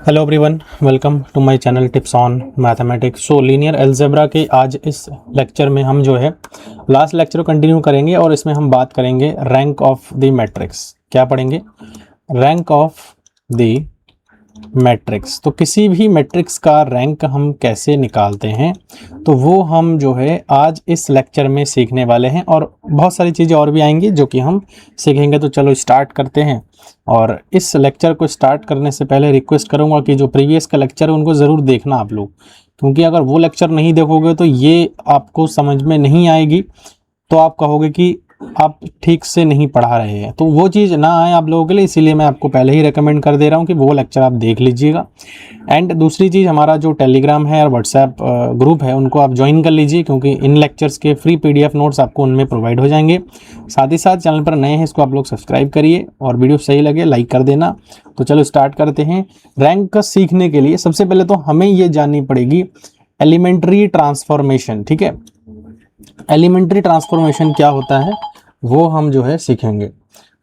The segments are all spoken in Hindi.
Hello everyone, welcome to my channel tips on mathematics. So linear algebra के आज इस लेक्चर में हम जो है लास्ट लेक्चर को कंटिन्यू करेंगे और इसमें हम बात करेंगे रैंक ऑफ द मैट्रिक्स। क्या पढ़ेंगे? Rank of the matrix. तो किसी भी मैट्रिक्स का रैंक हम कैसे निकालते हैं, तो वो हम जो है आज इस लेक्चर में सीखने वाले हैं। और बहुत सारी चीज़ें और भी आएंगी जो कि हम सीखेंगे। तो चलो स्टार्ट करते हैं। और इस लेक्चर को स्टार्ट करने से पहले रिक्वेस्ट करूंगा कि जो प्रीवियस का लेक्चर है उनको ज़रूर देखना आप लोग, क्योंकि अगर वो लेक्चर नहीं देखोगे तो ये आपको समझ में नहीं आएगी, तो आप कहोगे कि आप ठीक से नहीं पढ़ा रहे हैं। तो वो चीज़ ना आए आप लोगों के लिए, इसीलिए मैं आपको पहले ही रेकमेंड कर दे रहा हूँ कि वो लेक्चर आप देख लीजिएगा। एंड दूसरी चीज़, हमारा जो टेलीग्राम है और व्हाट्सएप ग्रुप है उनको आप ज्वाइन कर लीजिए, क्योंकि इन लेक्चर्स के फ्री PDF नोट्स आपको उनमें प्रोवाइड हो जाएंगे। साथ ही साथ चैनल पर नए हैं इसको आप लोग सब्सक्राइब करिए, और वीडियो सही लगे लाइक कर देना। तो चलो स्टार्ट करते हैं। रैंक का सीखने के लिए सबसे पहले तो हमें ये जाननी पड़ेगी एलिमेंट्री ट्रांसफॉर्मेशन। ठीक है, एलिमेंट्री ट्रांसफॉर्मेशन क्या होता है वो हम जो है सीखेंगे।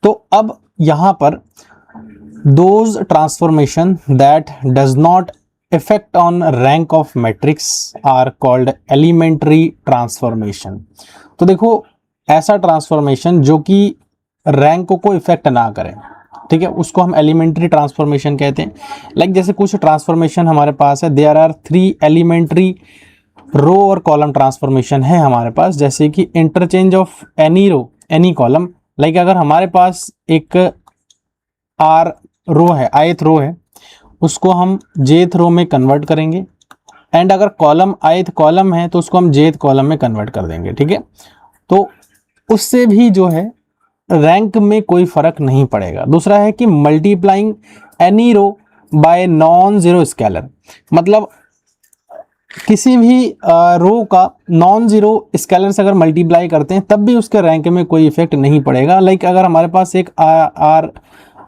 तो अब यहाँ पर those transformation that does not effect on rank of matrix are called elementary transformation. तो देखो, ऐसा ट्रांसफॉर्मेशन जो कि रैंक को इफेक्ट ना करे, ठीक है, उसको हम एलिमेंट्री ट्रांसफॉर्मेशन कहते हैं। लाइक जैसे कुछ ट्रांसफॉर्मेशन हमारे पास है, देयर आर 3 एलिमेंट्री रो और कॉलम ट्रांसफॉर्मेशन है हमारे पास, जैसे कि interchange of any row any column. Like अगर हमारे पास एक आर रो है, ith रो है, उसको हम jth रो में कन्वर्ट करेंगे। एंड अगर कॉलम ith कॉलम है तो उसको हम jth कॉलम में कन्वर्ट कर देंगे। ठीक है, तो उससे भी जो है रैंक में कोई फर्क नहीं पड़ेगा। दूसरा है कि multiplying any row by non zero scalar, मतलब किसी भी रो का नॉन जीरो स्केलर से अगर मल्टीप्लाई करते हैं तब भी उसके रैंक में कोई इफेक्ट नहीं पड़ेगा। लाइक अगर हमारे पास एक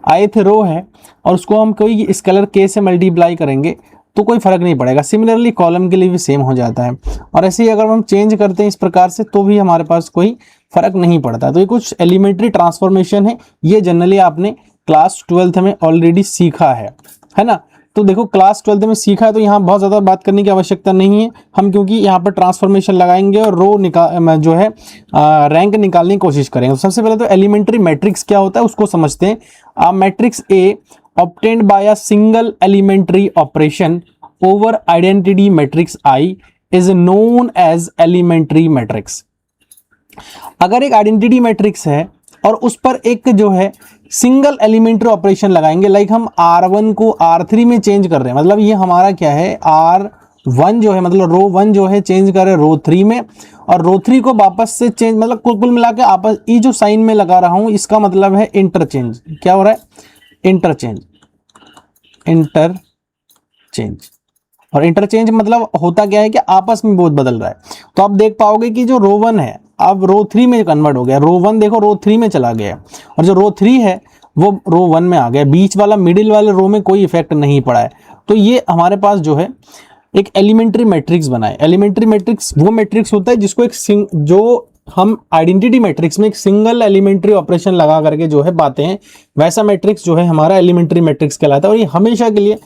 ith रो है और उसको हम कोई स्केलर k से मल्टीप्लाई करेंगे तो कोई फर्क नहीं पड़ेगा। सिमिलरली कॉलम के लिए भी सेम हो जाता है। और ऐसे ही अगर हम चेंज करते हैं इस प्रकार से तो भी हमारे पास कोई फर्क नहीं पड़ता। तो ये कुछ एलिमेंट्री ट्रांसफॉर्मेशन है, ये जनरली आपने क्लास 12th में ऑलरेडी सीखा है ना। तो देखो, क्लास 12th में सीखा है तो यहाँ बहुत ज़्यादा बात करने की आवश्यकता नहीं है हम, क्योंकि यहाँ पर ट्रांसफॉर्मेशन लगाएंगे और रो जो है रैंक निकालने की कोशिश करेंगे। तो सबसे पहले तो एलिमेंट्री मैट्रिक्स क्या होता है उसको समझते हैं। Matrix A obtained by a single elementary operation over identity matrix I is known as elementary matrix। अगर एक आइडेंटिटी मैट्रिक्स है और उस पर एक जो है सिंगल एलिमेंट्री ऑपरेशन लगाएंगे, लाइक हम R1 को R3 में चेंज कर रहे हैं, मतलब ये हमारा क्या है, R1 जो है मतलब रो 1 जो है चेंज कर रहे हैं रो 3 में, और रो 3 को वापस से चेंज, मतलब कुल मिला के आपस ये जो साइन में लगा रहा हूं इसका मतलब है इंटरचेंज। क्या हो रहा है? इंटरचेंज। और इंटरचेंज मतलब होता क्या है कि आपस में बहुत बदल रहा है। तो आप देख पाओगे कि जो रो 1 है अब रो 3 में कन्वर्ट हो गया, रो 1 देखो रो 3 में चला गया, और जो रो 3 है वो रो 1 में आ गया। बीच वाला मिडिल वाले रो में कोई इफेक्ट नहीं पड़ा है। तो ये हमारे पास जो है एक एलिमेंट्री मैट्रिक्स बना है। एलिमेंट्री मैट्रिक्स वो मैट्रिक्स होता है जिसको जो हम आइडेंटिटी मैट्रिक्स में एक सिंगल एलिमेंट्री ऑपरेशन लगा करके जो है पाते हैं, वैसा मैट्रिक्स जो है हमारा एलिमेंट्री मैट्रिक्स कहलाता है। और ये हमेशा के लिए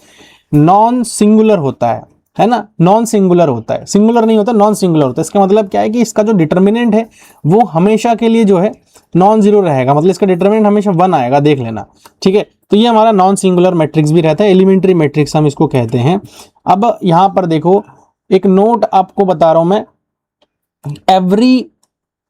नॉन सिंगुलर होता है ना, नॉन सिंगुलर होता है, सिंगुलर नहीं होता, नॉन सिंगुलर होता है। इसका मतलब क्या है कि इसका जो डिटर्मिनेंट है वो हमेशा के लिए जो है नॉन जीरो रहेगा, मतलब इसका डिटर्मिनेंट हमेशा 1 आएगा, देख लेना। ठीक है, तो ये हमारा नॉन सिंगुलर मैट्रिक्स भी रहता है, एलिमेंट्री मैट्रिक्स हम इसको कहते हैं। अब यहां पर देखो, एक नोट आपको बता रहा हूं मैं, every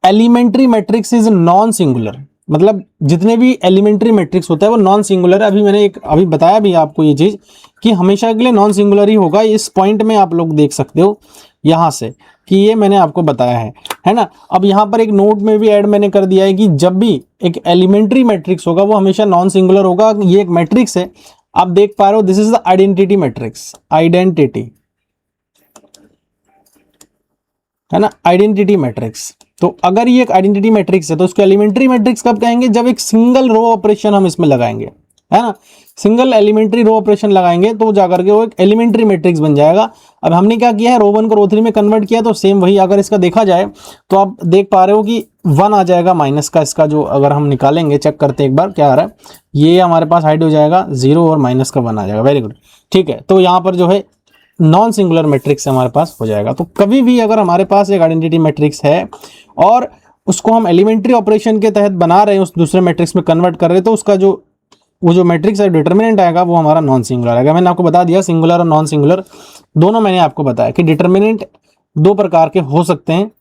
elementary matrix is non singular, मतलब जितने भी एलिमेंट्री मैट्रिक्स होता है वो नॉन सिंगुलर है। अभी बताया भी आपको ये चीज कि हमेशा के लिए नॉन सिंगुलर ही होगा। इस पॉइंट में आप लोग देख सकते हो यहां से कि ये मैंने आपको बताया है ना। अब यहां पर एक नोट में भी ऐड मैंने कर दिया है कि जब भी एक एलिमेंट्री मैट्रिक्स होगा वो हमेशा नॉन सिंगुलर होगा। ये एक मैट्रिक्स है, आप देख पा रहे हो, this is the identity matrix, identity है ना, आइडेंटिटी मैट्रिक्स। तो अगर ये एक आइडेंटिटी मैट्रिक्स है तो उसको एलिमेंट्री मैट्रिक्स कब कहेंगे? जब एक सिंगल रो ऑपरेशन हम इसमें लगाएंगे। है ना। सिंगल एलिमेंट्री रो ऑपरेशन लगाएंगे तो जाकर के वो एक एलिमेंट्री मैट्रिक्स बन जाएगा। अब हमने क्या किया है, रो 1 को रो 3 में कन्वर्ट किया, तो सेम वही अगर इसका देखा जाए तो आप देख पा रहे हो कि 1 आ जाएगा माइनस का इसका, जो अगर हम निकालेंगे, चेक करते हैं एक बार क्या आ रहा है, ये हमारे पास हाइड हो जाएगा 0 और माइनस का 1 आ जाएगा। वेरी गुड, ठीक है। तो यहाँ पर जो है नॉन सिंगुलर मैट्रिक्स हमारे पास हो जाएगा। तो कभी भी अगर हमारे पास एक आइडेंटिटी मैट्रिक्स है और उसको हम एलिमेंट्री ऑपरेशन के तहत बना रहे हैं, उस दूसरे मैट्रिक्स में कन्वर्ट कर रहे हैं, तो उसका जो वो जो मैट्रिक्स है डिटर्मिनेंट आएगा वो हमारा नॉन सिंगुलर आएगा। मैंने आपको बता दिया सिंगुलर और नॉन सिंगुलर दोनों मैंने आपको बताया कि डिटर्मिनेंट 2 प्रकार के हो सकते हैं,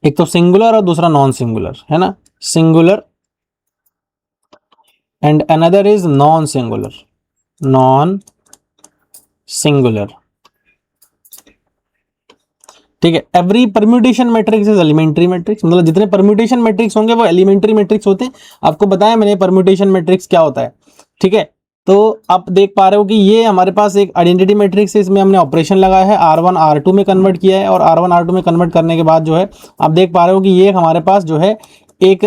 एक तो सिंगुलर और दूसरा नॉन सिंगुलर, है ना। Singular and another is non singular, non singular, ठीक है। Every permutation matrix is elementary matrix, मतलब जितने परम्यूटेशन मैट्रिक्स होंगे वो एलिमेंट्री मैट्रिक्स होते हैं। आपको बताया मैंने परम्यूटेशन मैट्रिक्स क्या होता है, ठीक है। तो आप देख पा रहे हो कि ये हमारे पास एक आइडेंटिटी मैट्रिक्स है, इसमें हमने ऑपरेशन लगाया है, R1 R2 में कन्वर्ट किया है, और R1 R2 में कन्वर्ट करने के बाद जो है आप देख पा रहे हो कि ये हमारे पास जो है एक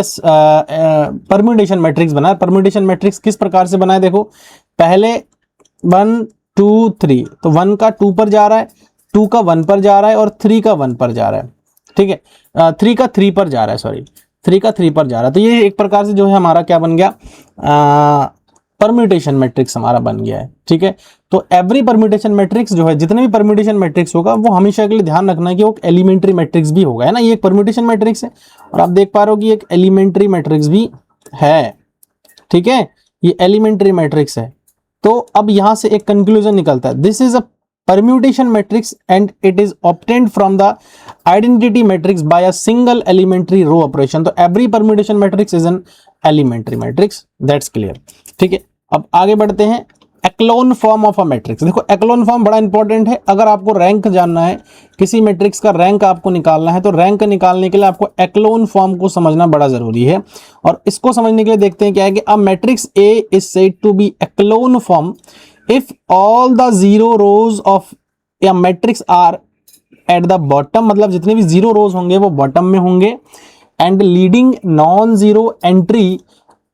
परम्यूटेशन मैट्रिक्स बना है। परम्यूटेशन मैट्रिक्स किस प्रकार से बना है, देखो पहले 1 2 3, तो 1 का 2 पर जा रहा है, 2 का 1 पर जा रहा है और 3 का 1 पर जा रहा है, ठीक है। 3 का 3 पर जा रहा है, सॉरी 3 का 3 पर जा रहा है। तो ये एक प्रकार से जो है हमारा क्या बन गया, परम्यूटेशन मैट्रिक्स हमारा बन गया है, ठीक है। तो एवरी परम्यूटेशन मैट्रिक्स जो है, जितने भी परम्यूटेशन मैट्रिक्स होगा वो हमेशा के लिए ध्यान रखना है कि वो एलिमेंट्री मैट्रिक्स भी होगा, है ना। ये एक परम्यूटेशन मैट्रिक्स है और आप देख पा रहे हो कि एक एलिमेंट्री मैट्रिक्स भी है, ठीक है। ये एलिमेंट्री मैट्रिक्स है। तो अब यहां से एक कंक्लूजन निकलता है, this is a permutation matrix and it is obtained from the identity matrix by a single elementary row operation। तो every permutation matrix is an elementary matrix, that's clear, ठीक है। अब आगे बढ़ते हैं, echelon form of a matrix. देखो एक्लोन फॉर्म बड़ा इंपॉर्टेंट है। अगर आपको रैंक जानना है, किसी मैट्रिक्स का रैंक आपको निकालना है, तो रैंक निकालने के लिए आपको एक्लोन फॉर्म को समझना बड़ा जरूरी है। और इसको समझने के लिए देखते हैं क्या है कि a matrix A is said to be echelon form if all the zero rows of a matrix are at the bottom, मतलब जितने भी जीरो रोज होंगे वो बॉटम में होंगे, and leading non zero entry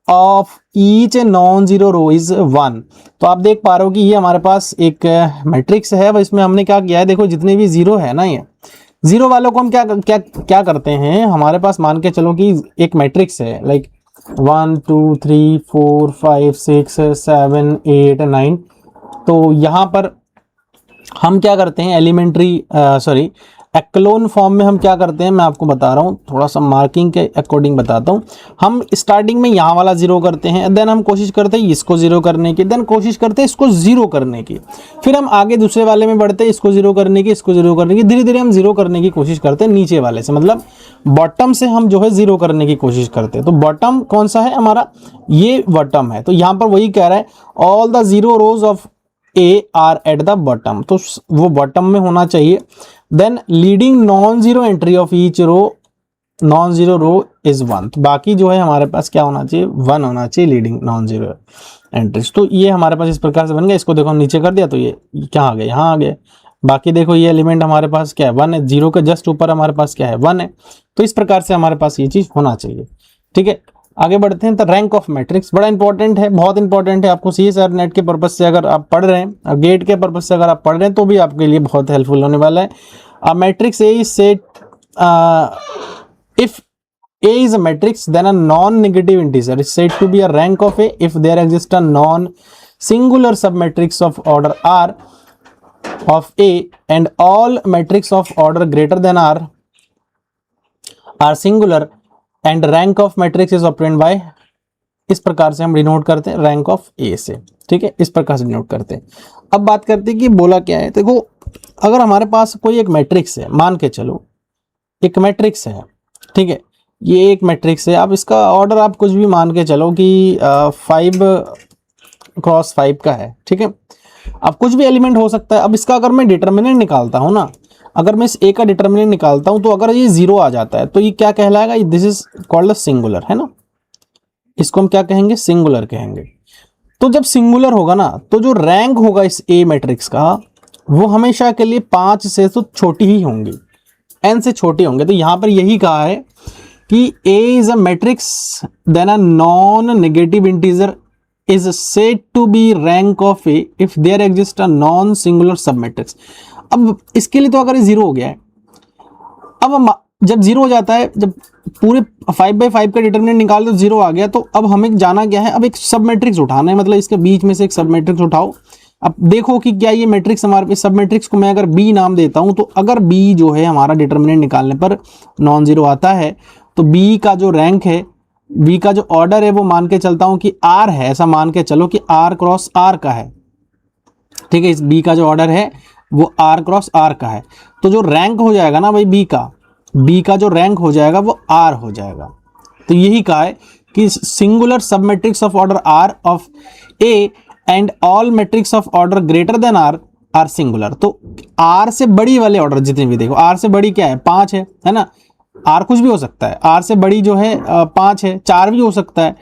of each non zero row is 1। तो आप देख पा रहे हो कि ये हमारे पास एक मैट्रिक्स है, इसमें हमने क्या किया है, देखो जितने भी जीरो है ना, ये जीरो वालों को हम क्या क्या क्या करते हैं, हमारे पास मान के चलो कि एक मैट्रिक्स है लाइक 1 2 3 4 5 6 7 8 9, तो यहां पर हम क्या करते हैं, एलिमेंट्री सॉरी एक्लोन फॉर्म में हम क्या करते हैं, मैं आपको बता रहा हूं, थोड़ा सा मार्किंग के अकॉर्डिंग बताता हूं। हम स्टार्टिंग में यहाँ वाला जीरो करते हैं, देन हम कोशिश करते हैं इसको जीरो करने की, देन कोशिश करते हैं इसको जीरो करने की, फिर हम आगे दूसरे वाले में बढ़ते हैं, इसको जीरो करने की, इसको जीरो करने की, धीरे धीरे हम जीरो करने की कोशिश करते हैं नीचे वाले से, मतलब बॉटम से हम जो है जीरो करने की कोशिश करते हैं। तो बॉटम कौन सा है हमारा, ये बॉटम है। तो यहाँ पर वही कह रहा है all the zero rows of A are at the bottom, तो वो बॉटम में होना चाहिए। Then leading non zero entry of each row, non zero row is 1। तो बाकी जो है हमारे पास क्या होना चाहिए, 1 होना चाहिए लीडिंग नॉन जीरो एंट्रीज। तो ये हमारे पास इस प्रकार से बन गया। इसको देखो हम नीचे कर दिया तो ये क्या आ गया, यहाँ आ गया। बाकी देखो ये एलिमेंट हमारे पास क्या है, 1 है, जीरो के जस्ट ऊपर हमारे पास क्या है, 1 है। तो इस प्रकार से हमारे पास ये चीज होना चाहिए, ठीक है। आगे बढ़ते हैं। तो रैंक ऑफ मैट्रिक्स बड़ा इंपॉर्टेंट है, बहुत इंपॉर्टेंट है। आपको CSR नेट के पर्पज से अगर आप पढ़ रहे हैं, गेट के पर्पज से अगर आप पढ़ रहे हैं, तो भी आपके लिए बहुत हेल्पफुल होने वाला है। A matrix A is said if A is a matrix, then a non-negative integer is said to be a rank of A if there exists a non-singular submatrix of order R of A and all matrix of order greater than R are singular and rank of matrix is obtained by, इस प्रकार से हम डिनोट करते हैं रैंक ऑफ ए से, ठीक है। इस प्रकार से डिनोट करते हैं। अब बात करते हैं कि बोला क्या है। देखो अगर हमारे पास कोई एक मैट्रिक्स है, मान के चलो एक मैट्रिक्स है, ठीक है, ये एक मैट्रिक्स है। अब इसका ऑर्डर आप कुछ भी मान के चलो कि 5x5 का है, ठीक है। अब कुछ भी एलिमेंट हो सकता है। अब इसका अगर मैं डिटर्मिनेंट निकालता हूं ना, अगर मैं इस ए का डिटर्मिनेंट निकालता हूं, तो अगर ये 0 आ जाता है तो ये क्या कहलाएगा, this is called a singular, है ना। इसको हम क्या कहेंगे, सिंगुलर कहेंगे। तो जब सिंगुलर होगा ना, तो जो रैंक होगा इस ए मैट्रिक्स का, वो हमेशा के लिए 5 से तो छोटी ही होंगी, n से छोटे होंगे। तो यहां पर यही कहा है कि A is a matrix then a non-negative integer is said to be rank of A if there exists a non-singular submatrix। अब इसके लिए तो अगर ये 0 हो गया है, अब हम जब 0 हो जाता है, जब पूरे 5/5 का डिटरमिनेंट निकाल दो 0 आ गया, तो अब हमें जाना क्या है, अब एक सब मैट्रिक्स उठाना है, मतलब इसके बीच में से एक सब मैट्रिक्स उठाओ। अब देखो कि क्या ये मैट्रिक्स हमारे सब मैट्रिक्स को मैं अगर बी नाम देता हूं, तो अगर बी जो है हमारा डिटरमिनेंट निकालने पर नॉन जीरो आता है, तो बी का जो रैंक है, बी का जो ऑर्डर है, वो मान के चलता हूं कि आर है, ऐसा मान के चलो कि आर क्रॉस आर का है, ठीक है। इस बी का जो ऑर्डर है वो आर क्रॉस आर का है, तो जो रैंक हो जाएगा ना भाई बी का जो रैंक हो जाएगा वो आर हो जाएगा। तो यही कहा है कि singular submatrix of order r of A and all matrix of order greater than r are singular. तो आर से बड़ी वाले ऑर्डर जितने भी, देखो आर से बड़ी क्या है, 5 है ना, आर कुछ भी हो सकता है, आर से बड़ी जो है 5 है, 4 भी हो सकता है,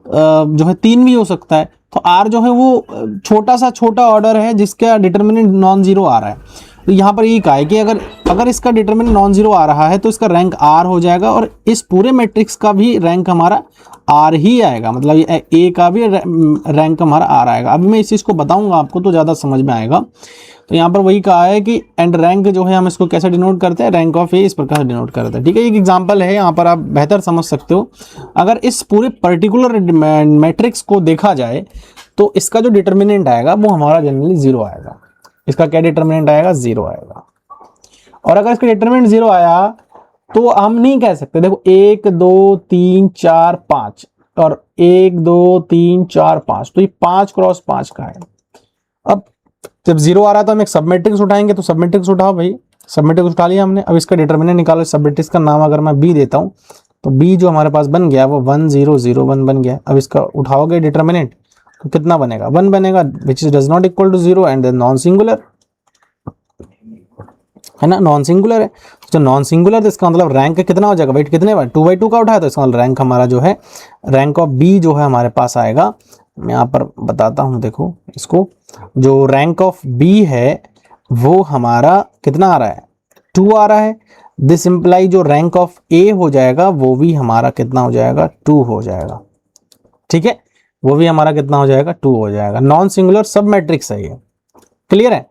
जो है 3 भी हो सकता है। तो आर जो है वो छोटा ऑर्डर है जिसका डिटरमिनेंट नॉन जीरो आ रहा है। तो यहाँ पर ये कहा है कि अगर इसका डिटरमिनेंट नॉन जीरो आ रहा है तो इसका रैंक आर हो जाएगा, और इस पूरे मैट्रिक्स का भी रैंक हमारा आर ही आएगा, मतलब ए का भी रैंक हमारा आर आएगा। अभी मैं इस चीज़ को बताऊंगा आपको तो ज़्यादा समझ में आएगा। तो यहाँ पर वही कहा है कि एंड रैंक जो है हम इसको कैसे डिनोट करते हैं, रैंक ऑफ ए इस प्रकार से डिनोट करते हैं, ठीक है। एक एग्जांपल है, यहाँ पर आप बेहतर समझ सकते हो। अगर इस पूरे पर्टिकुलर मैट्रिक्स को देखा जाए तो इसका जो डिटरमिनेंट आएगा वो हमारा जनरली 0 आएगा। इसका क्या डिटरमिनेंट आएगा, 0 आएगा। और अगर इसका डिटरमिनेंट 0 आया तो हम नहीं कह सकते, देखो 1 2 3 4 5 और 1 2 3 4 5, तो ये 5 क्रॉस 5 का है। अब जब 0 आ रहा तो हम एक सब मैट्रिक्स उठाएंगे, तो सब मैट्रिक्स उठाओ भाई, सब मैट्रिक्स उठा लिया हमने। अब इसका डिटरमिनेंट निकालो, सब मैट्रिक्स का नाम अगर मैं बी देता हूं तो बी जो हमारे पास बन गया वो 1 0 0 1 बन गया। अब इसका उठाओगे डिटरमिनेंट तो कितना बनेगा, 1 बनेगा, which is does not equal to 0 and then non singular, है ना, नॉन सिंगुलर है। तो नॉन सिंगुलर, तो इसका मतलब रैंक कितना हो जाएगा, वेट कितने बार 2/2 का उठाया, तो इसका मतलब रैंक हमारा जो है, रैंक ऑफ बी जो है हमारे पास आएगा। मैं यहाँ पर बताता हूँ, देखो इसको, जो रैंक ऑफ बी है वो हमारा कितना आ रहा है, 2 आ रहा है। दिस इंप्लाई जो रैंक ऑफ ए हो जाएगा वो भी हमारा कितना हो जाएगा, 2 हो जाएगा, ठीक है। वो भी हमारा कितना हो जाएगा, 2 हो जाएगा। नॉन सिंगुलर सब मैट्रिक्स है ये, क्लियर है।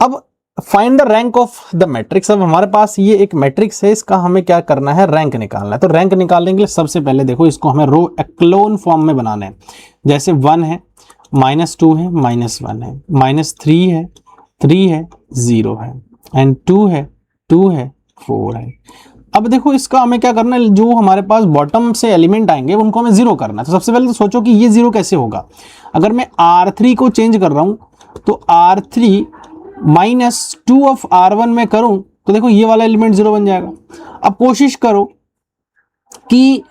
अब find the rank of the matrix. अब हमारे पास ये एक मैट्रिक्स है, इसका हमें क्या करना है, रैंक निकालना है। तो रैंक निकालने के लिए सबसे पहले देखो इसको हमें रो एक्लोन फॉर्म में बनाना है। जैसे 1 है, -2 है, -1 है, -3 है, 3 है, 0 है, एंड 2 है, 2 है, 4 है। अब देखो इसका हमें क्या करना है, जो हमारे पास बॉटम से एलिमेंट आएंगे उनको हमें 0 करना है। तो सबसे पहले तो सोचो कि ये 0 कैसे होगा। अगर मैं R3 को चेंज कर रहा हूं तो R3 -2 ऑफ R1 में करूं तो देखो ये वाला एलिमेंट 0 बन जाएगा। अब कोशिश करो कि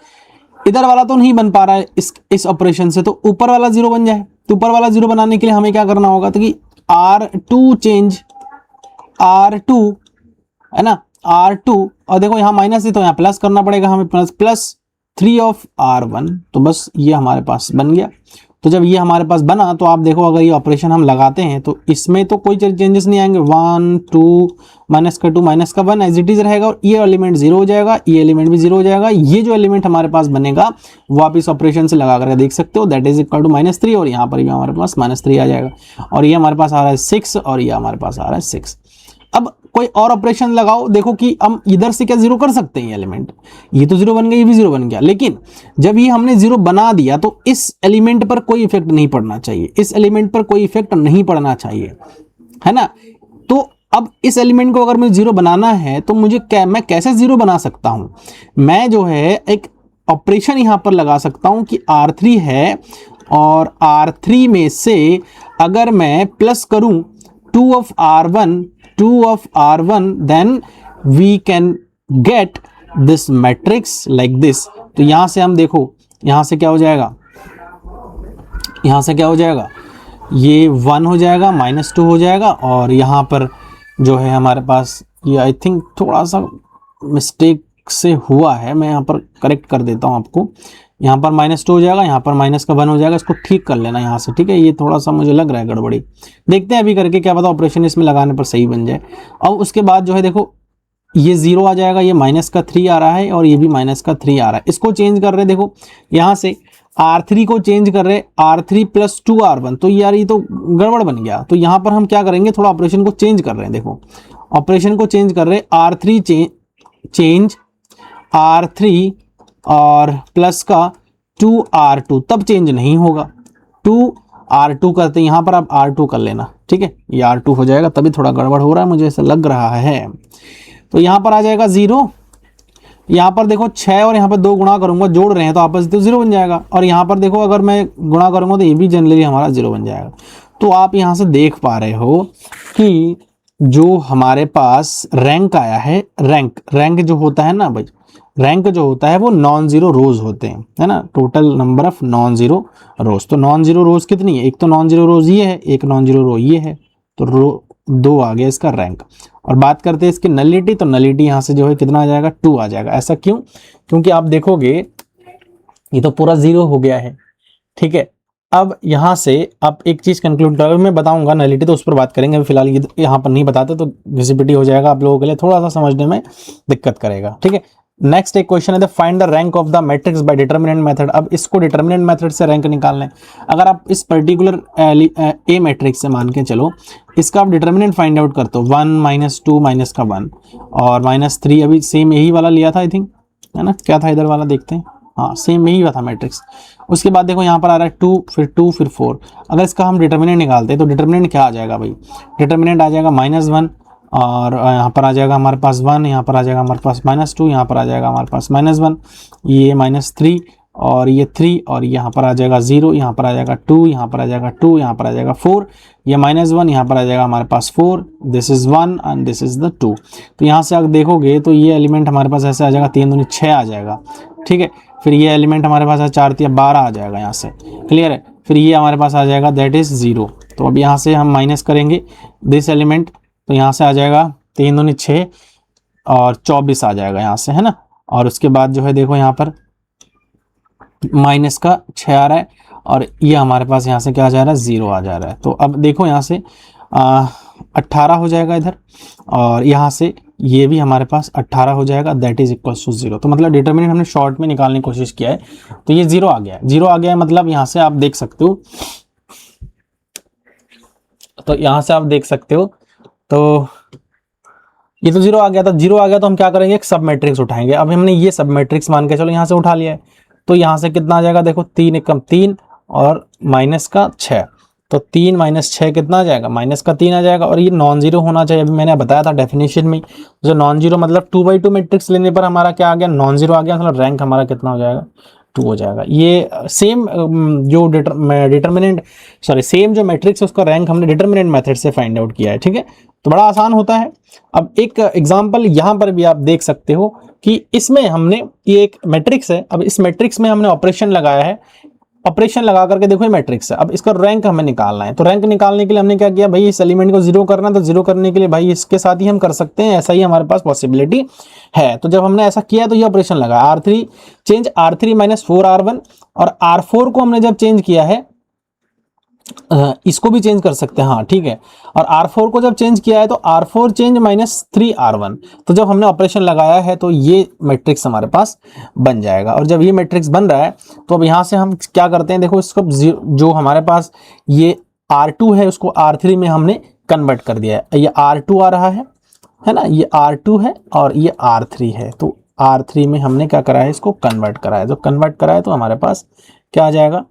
इधर वाला तो नहीं बन पा रहा है इस ऑपरेशन से, तो ऊपर वाला 0 बन जाए। तो ऊपर वाला 0 बनाने के लिए हमें क्या करना होगा, तो कि R2 चेंज R2, है ना, R2, और देखो यहाँ माइनस है तो यहाँ प्लस करना पड़ेगा हमें, प्लस 3 ऑफ R1, तो बस ये हमारे पास बन गया। तो जब ये हमारे पास बना तो आप देखो अगर ये ऑपरेशन हम लगाते हैं तो इसमें तो कोई चेंजेस नहीं आएंगे, 1 2 माइनस का 2 माइनस का 1 एज इट इज रहेगा, और ये एलिमेंट 0 हो जाएगा, ये एलिमेंट भी 0 हो जाएगा। ये जो एलिमेंट हमारे पास बनेगा वो आप इस ऑपरेशन से लगा करके देख सकते हो, दैट इज इक्वल टू -3, और यहाँ पर भी हमारे पास -3 आ जाएगा, और ये हमारे पास आ रहा है 6, और ये हमारे पास आ रहा है 6। अब कोई और ऑपरेशन लगाओ, देखो कि हम इधर से क्या 0 कर सकते हैं, ये एलिमेंट, ये तो 0 बन गया, ये भी 0 बन गया, लेकिन जब ये हमने 0 बना दिया तो इस एलिमेंट पर कोई इफेक्ट नहीं पड़ना चाहिए, इस एलिमेंट पर कोई इफेक्ट नहीं पड़ना चाहिए, है ना। तो अब इस एलिमेंट को अगर मुझे 0 बनाना है तो मैं कैसे 0 बना सकता हूं, मैं जो है एक ऑपरेशन यहां पर लगा सकता हूं कि R3 है, और R3 में से अगर मैं प्लस करूं 2 of R1, then we can get this matrix like this। तो यहां से हम देखो, यहां से क्या हो जाएगा, यहां से क्या हो जाएगा, ये 1 हो जाएगा, -2 हो जाएगा, और यहां पर जो है हमारे पास ये आई थिंक थोड़ा सा मिस्टेक से हुआ है, मैं यहां पर करेक्ट कर देता हूं आपको। यहाँ पर -2 हो जाएगा, यहाँ पर माइनस का 1 हो जाएगा, इसको ठीक कर लेना यहाँ से, ठीक है। ये थोड़ा सा मुझे लग रहा है गड़बड़ी, देखते हैं अभी करके, क्या पता ऑपरेशन इसमें लगाने पर सही बन जाए। और उसके बाद जो है देखो ये 0 आ जाएगा, ये -3 आ रहा है और ये भी -3 आ रहा है। इसको चेंज कर रहे हैं, देखो यहाँ से R3 को चेंज कर रहे हैं R3 + 2R1, तो यार ये तो गड़बड़ बन गया। तो यहाँ पर हम क्या करेंगे, थोड़ा ऑपरेशन को चेंज कर रहे हैं, देखो ऑपरेशन को चेंज कर रहे हैं, R3 चेंज R3 और प्लस का 2R2, तब चेंज नहीं होगा। 2R2 करते हैं यहाँ पर, आप R2 कर लेना, ठीक है, ये R2 हो जाएगा, तभी थोड़ा गड़बड़ हो रहा है मुझे ऐसा लग रहा है। तो यहाँ पर आ जाएगा 0, यहाँ पर देखो 6 और यहाँ पर 2 गुणा करूंगा, जोड़ रहे हैं तो आपस में तो 0 बन जाएगा, और यहाँ पर देखो अगर मैं गुणा करूंगा तो ये भी जनरली हमारा 0 बन जाएगा। तो आप यहाँ से देख पा रहे हो कि जो हमारे पास रैंक आया है, रैंक जो होता है ना भाई, रैंक जो होता है वो नॉन जीरो रोज होते हैं, है ना, total number of non zero रोज। तो नॉन जीरो रोज कितनी है, एक तो नॉन जीरो रोज ये है, एक नॉन जीरो रो ये है, तो रो 2 आ गया इसका रैंक। और बात करते हैं इसकी नलिटी, तो नलिटी यहाँ से जो है कितना आ जाएगा, 2 आ जाएगा। ऐसा क्यों, क्योंकि आप देखोगे ये तो पूरा 0 हो गया है, ठीक है। अब यहाँ से आप एक चीज कंक्लूड करो, मैं बताऊंगा नलिटी तो उस पर बात करेंगे, अभी फिलहाल ये यहाँ पर नहीं बताते तो विजिबिलिटी हो जाएगा आप लोगों के लिए, थोड़ा सा समझने में दिक्कत करेगा, ठीक है। नेक्स्ट एक क्वेश्चन है, find the rank of the matrix bye determinant method. अब इसको डिटरमिनेंट मेथड से रैंक निकालना है। अगर आप इस पर्टिकुलर ए मैट्रिक्स से मान के चलो, इसका आप डिटरमिनेंट फाइंड आउट करते हो, 1 - 2 -1 और -3, अभी सेम यही वाला लिया था आई थिंक, है ना, क्या था इधर वाला देखते हैं, हाँ सेम यही हुआ था मैट्रिक्स। उसके बाद देखो यहाँ पर आ रहा है 2 फिर 4। अगर इसका हम डिटरमिनेंट निकालते हैं तो डिटरमिनेंट क्या आ जाएगा भाई, डिटरमिनेंट आ जाएगा -1, और यहाँ पर आ जाएगा हमारे पास 1, यहाँ पर आ जाएगा हमारे पास -2, यहाँ पर आ जाएगा हमारे पास -1, ये -3 और ये 3, और यहाँ पर आ जाएगा 0, यहाँ पर आ जाएगा 2, यहाँ पर आ जाएगा 2, यहाँ पर आ जाएगा 4, ये -1, यहाँ पर आ जाएगा हमारे पास 4, this is 1 and this is the 2। तो यहाँ से आप देखोगे तो ये एलिमेंट हमारे पास ऐसे आ जाएगा, 3 दूनी 6 आ जाएगा, ठीक है। फिर ये एलिमेंट हमारे पास 4 × 12 आ जाएगा यहाँ से, क्लियर है। फिर ये हमारे पास आ जाएगा दैट इज़ 0। तो अब यहाँ से हम माइनस करेंगे दिस एलिमेंट, तो यहाँ से आ जाएगा 3 दूनी 6 और 24 आ जाएगा यहाँ से, है ना। और उसके बाद जो है देखो यहाँ पर माइनस का 6 आ रहा है, और ये हमारे पास यहाँ से क्या आ जा रहा है, 0 आ जा रहा है। तो अब देखो यहाँ से 18 हो जाएगा इधर, और यहाँ से ये भी हमारे पास 18 हो जाएगा, दैट इज इक्वल टू 0। तो मतलब डिटरमिनेंट हमने शॉर्ट में निकालने की कोशिश किया है, तो ये 0 आ गया है, 0 आ गया है, मतलब यहाँ से आप देख सकते हो, तो यहाँ से आप देख सकते हो, तो ये तो 0 आ गया था, 0 आ गया तो हम क्या करेंगे, एक सब मैट्रिक्स उठाएंगे। अब हमने ये सब मैट्रिक्स मान के चलो यहाँ से उठा लिया है, तो यहाँ से कितना आ जाएगा, देखो 3 × 3 और माइनस का 6, तो 3 - 6 कितना आ जाएगा, -3 आ जाएगा। और ये नॉन जीरो होना चाहिए, अभी मैंने बताया था डेफिनेशन में, जो नॉन जीरो मतलब 2/2 मैट्रिक्स लेने पर हमारा क्या आ गया, नॉन जीरो आ गया, मतलब रैंक हमारा कितना हो जाएगा, 2 हो जाएगा। ये सेम जो सेम जो मैट्रिक्स है उसका रैंक हमने डिटरमिनेंट मेथड से फाइंड आउट किया है, ठीक है। तो बड़ा आसान होता है। अब एक एग्जांपल यहाँ पर भी आप देख सकते हो कि इसमें हमने, ये एक मैट्रिक्स है, अब इस मैट्रिक्स में हमने ऑपरेशन लगाया है, ऑपरेशन लगा करके देखो ये मैट्रिक्स है, अब इसका रैंक हमें निकालना है। तो रैंक निकालने के लिए हमने क्या किया भाई, इस एलिमेंट को 0 करना, तो 0 करने के लिए भाई इसके साथ ही हम कर सकते हैं, ऐसा ही हमारे पास पॉसिबिलिटी है। तो जब हमने ऐसा किया तो ये ऑपरेशन लगा, R3 चेंज R3 - 4R1, और R4 को हमने जब चेंज किया है, इसको भी चेंज कर सकते हैं, हाँ ठीक है। और R4 को जब चेंज किया है तो R4 चेंज -3R1, तो जब हमने ऑपरेशन लगाया है तो ये मैट्रिक्स हमारे पास बन जाएगा। और जब ये मैट्रिक्स बन रहा है तो अब यहाँ से हम क्या करते हैं, देखो इसको जो हमारे पास ये R2 है उसको R3 में हमने कन्वर्ट कर दिया है, ये R2 आ रहा है ना, ये R2 है और ये R3 है, तो R3 में हमने क्या करा है, इसको कन्वर्ट करा है। जो कन्वर्ट करा है तो हमारे पास क्या आ जाएगा,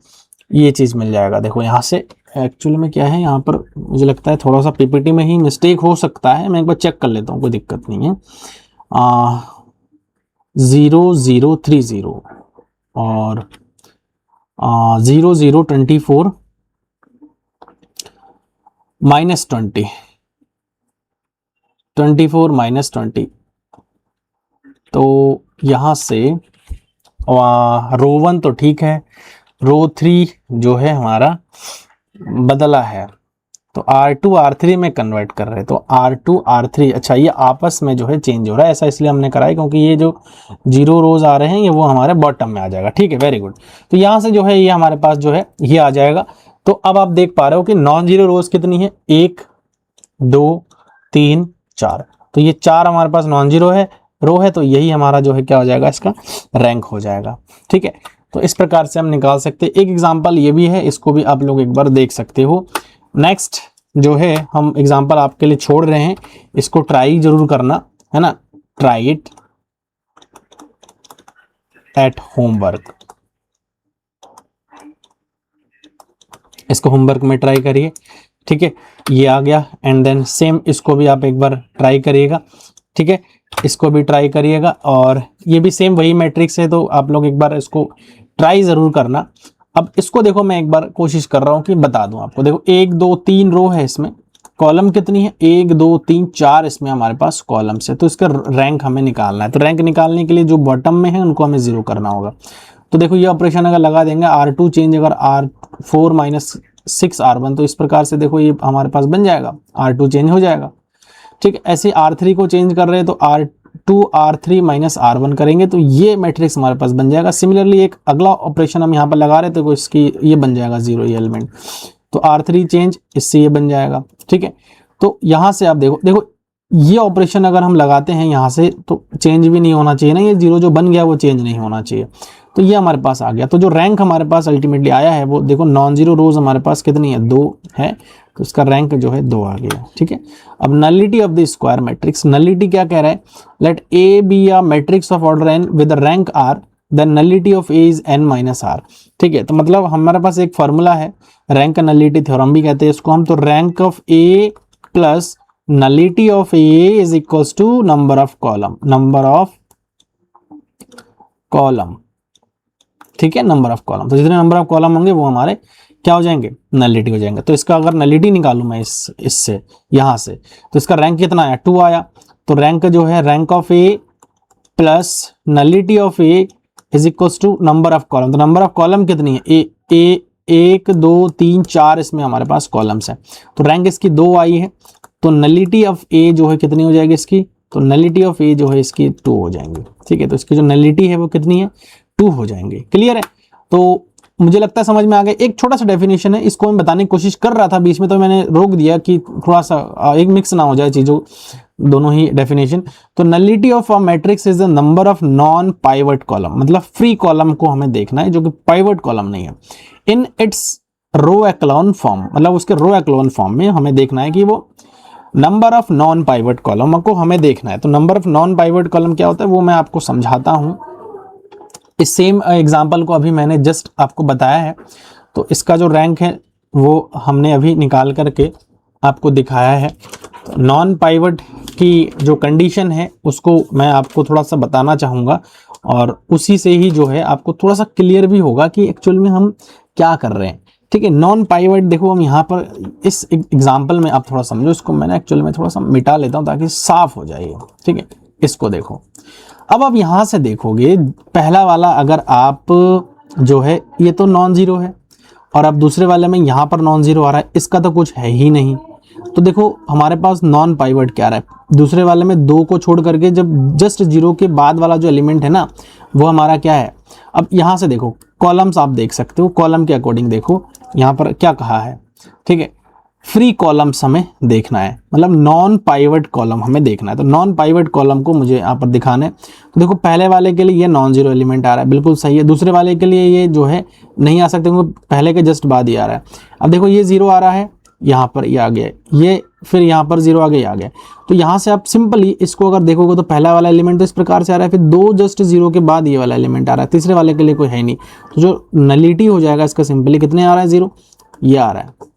ये चीज़ मिल जाएगा। देखो यहाँ से एक्चुअल में क्या है, यहाँ पर मुझे लगता है थोड़ा सा पीपीटी में ही मिस्टेक हो सकता है, मैं एक बार चेक कर लेता हूँ, कोई दिक्कत नहीं है। 0030 और 0024 -20 24 -20, तो यहाँ से रो 1 तो ठीक है, रो 3 जो है हमारा बदला है, तो R2 R3 में कन्वर्ट कर रहे हैं, तो R2 R3, अच्छा ये आपस में जो है चेंज हो रहा है, ऐसा इसलिए हमने करा है क्योंकि ये जो 0 रोज आ रहे हैं ये वो हमारे बॉटम में आ जाएगा, ठीक है, वेरी गुड। तो यहाँ से जो है ये हमारे पास जो है ये आ जाएगा। तो अब आप देख पा रहे हो कि नॉन जीरो रोज कितनी है, 1 2 3 4, तो ये 4 हमारे पास नॉन जीरो है रो है, तो यही हमारा जो है क्या हो जाएगा, इसका रैंक हो जाएगा। ठीक है, तो इस प्रकार से हम निकाल सकते हैं। एक एग्जांपल ये भी है, इसको भी आप लोग एक बार देख सकते हो। नेक्स्ट जो है हम एग्जांपल आपके लिए छोड़ रहे हैं, इसको ट्राई जरूर करना है ना, ट्राई इट एट होमवर्क, इसको होमवर्क में ट्राई करिए। ठीक है, ये आ गया, एंड देन सेम इसको भी आप एक बार ट्राई करिएगा। ठीक है, इसको भी ट्राई करिएगा, और ये भी सेम वही मैट्रिक्स है, तो आप लोग एक बार इसको ट्राई जरूर करना। अब इसको देखो, मैं एक बार कोशिश कर रहा हूं कि बता दूं आपको। देखो 1 2 3 रो है, इसमें कॉलम कितनी है, 1 2 3 4 इसमें हमारे पास कॉलम्स है, तो इसका रैंक हमें निकालना है। तो रैंक निकालने के लिए जो बॉटम में है उनको हमें 0 करना होगा। तो देखो ये ऑपरेशन अगर लगा देंगे, R2 चेंज अगर R4 माइनस 6 R1, तो इस प्रकार से देखो ये हमारे पास बन जाएगा, R2 चेंज हो जाएगा। ठीक है, ऐसे R3 को चेंज कर रहे हैं तो R2 R3 माइनस R1 करेंगे, तो ये मैट्रिक्स हमारे पास बन जाएगा। सिमिलरली एक अगला ऑपरेशन हम यहाँ पर लगा रहे थे, तो इसकी ये बन जाएगा 0 ये एलिमेंट, तो R3 चेंज, इससे ये बन जाएगा। ठीक है, तो यहाँ से आप देखो ये ऑपरेशन अगर हम लगाते हैं यहाँ से, तो चेंज भी नहीं होना चाहिए ना, ये 0 जो बन गया वो चेंज नहीं होना चाहिए। तो ये हमारे पास आ गया। तो जो रैंक हमारे पास अल्टीमेटली आया है वो देखो, नॉन जीरो रोज हमारे पास कितनी है, 2 है, तो इसका रैंक जो है 2 आ गया। ठीक है, अब nullity of the square matrix, nullity क्या कह रहा है, let A be a matrix of order n with rank r, then nullity of A is n minus r। ठीक है, तो मतलब हमारे पास एक फॉर्मूला है, रैंक नलिटी थ्योरम भी कहते हैं इसको हम। तो rank of A plus nullity of A is equals to number of column. ठीक है, नंबर ऑफ कॉलम, तो जितने नंबर ऑफ कॉलम होंगे वो हमारे क्या हो जाएंगे, नलिटी हो जाएंगे। तो इसका अगर नलिटी निकालूं मैं इससे यहां से, तो इसका रैंक कितना आया, 2 आया। तो रैंक जो है, rank of A plus nullity of A is equals to number of column. तो नंबर ऑफ कॉलम कितनी है, ए 1 2 3 4 इसमें हमारे पास कॉलम्स है, तो रैंक इसकी 2 आई है। तो नलिटी ऑफ ए जो है कितनी हो जाएगी इसकी, तो नलिटी ऑफ ए जो है इसकी 2 हो जाएंगी। ठीक है, तो इसकी जो नलिटी है वो कितनी है, 2 हो जाएंगे। क्लियर है, तो मुझे लगता है समझ में आ गया। एक छोटा सा डेफिनेशन है, इसको मैं बताने की कोशिश कर रहा था बीच में, तो मैंने रोक दिया कि थोड़ा सा एक मिक्स ना हो जाए चीजों, दोनों ही डेफिनेशन। तो nullity of a matrix is the number of non pivot column, मतलब फ्री कॉलम को हमें देखना है जो कि पाइवट कॉलम नहीं है, in its row echelon form, मतलब उसके रो एक्लोन फॉर्म में हमें देखना है कि वो number of non pivot column को हमें देखना है। तो number of non pivot column क्या होता है वो मैं आपको समझाता हूं। इस सेम एग्जांपल को अभी मैंने जस्ट आपको बताया है, तो इसका जो रैंक है वो हमने अभी निकाल करके आपको दिखाया है। तो नॉन पाइवट की जो कंडीशन है उसको मैं आपको थोड़ा सा बताना चाहूँगा, और उसी से ही जो है आपको थोड़ा सा क्लियर भी होगा कि एक्चुअल में हम क्या कर रहे हैं। ठीक है, नॉन पाइवट देखो, हम यहाँ पर इस एग्जाम्पल में आप थोड़ा समझो, इसको मैंने एक्चुअल में थोड़ा सा मिटा लेता हूँ ताकि साफ हो जाए। ठीक है, इसको देखो, अब आप यहां से देखोगे, पहला वाला अगर आप जो है ये तो नॉन जीरो है, और अब दूसरे वाले में यहां पर नॉन जीरो आ रहा है, इसका तो कुछ है ही नहीं। तो देखो हमारे पास नॉन पाइवट क्या आ रहा है, दूसरे वाले में 2 को छोड़ करके जब जस्ट 0 के बाद वाला जो एलिमेंट है ना वो हमारा क्या है। अब यहां से देखो कॉलम्स आप देख सकते हो, कॉलम के अकॉर्डिंग देखो यहाँ पर क्या कहा है। ठीक है, फ्री कॉलम्स हमें देखना है, मतलब नॉन पाइवट कॉलम हमें देखना है। तो नॉन पाइवट कॉलम को मुझे यहाँ पर दिखाना है। तो देखो पहले वाले के लिए ये नॉन जीरो एलिमेंट आ रहा है, बिल्कुल सही है। दूसरे वाले के लिए ये जो है नहीं आ सकते क्योंकि पहले के जस्ट बाद ही आ रहा है। अब देखो ये 0 आ रहा है, यहाँ पर ये आ गया, ये फिर यहाँ पर 0 आ गया। तो यहाँ से आप सिंपली इसको अगर देखोगे तो पहला वाला एलिमेंट तो इस प्रकार से आ रहा है, फिर 2 जस्ट 0 के बाद ये वाला एलिमेंट आ रहा है, तीसरे वाले के लिए कोई है नहीं। तो जो नलिटी हो जाएगा इसका सिंपली कितने आ रहा है, 0 ये आ रहा है।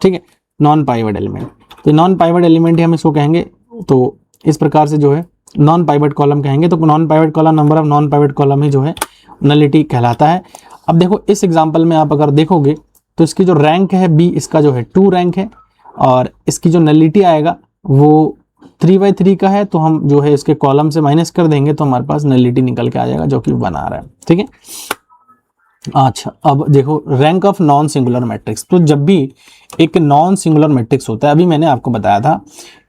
ठीक है, नॉन पाइवट एलिमेंट, तो नॉन पाइवट एलिमेंट ही हम इसको कहेंगे। तो इस प्रकार से जो है नॉन पाइवट कॉलम कहेंगे। तो non pivot column, number of non pivot column ही जो है नलिटी कहलाता है। अब देखो इस एग्जांपल में आप अगर देखोगे तो इसकी जो रैंक है बी, इसका जो है 2 रैंक है, और इसकी जो नलिटी आएगा वो 3/3 का है। तो हम जो है इसके कॉलम से माइनस कर देंगे तो हमारे पास नलिटी निकल के आ जाएगा जो कि 1 आ रहा है। ठीक है, अच्छा अब देखो rank of non singular matrix. तो जब भी एक नॉन सिंगुलर मैट्रिक्स होता है, अभी मैंने आपको बताया था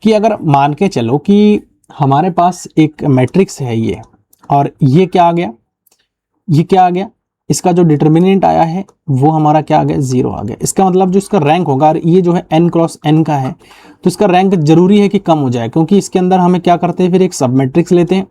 कि अगर मान के चलो कि हमारे पास एक मैट्रिक्स है ये, और ये क्या आ गया, ये क्या आ गया, इसका जो डिटर्मिनेंट आया है वो हमारा क्या आ गया, 0 आ गया। इसका मतलब जो इसका रैंक होगा, ये जो है n क्रॉस n का है, तो इसका रैंक जरूरी है कि कम हो जाए, क्योंकि इसके अंदर हमें क्या करते हैं, फिर एक सब मैट्रिक्स लेते हैं,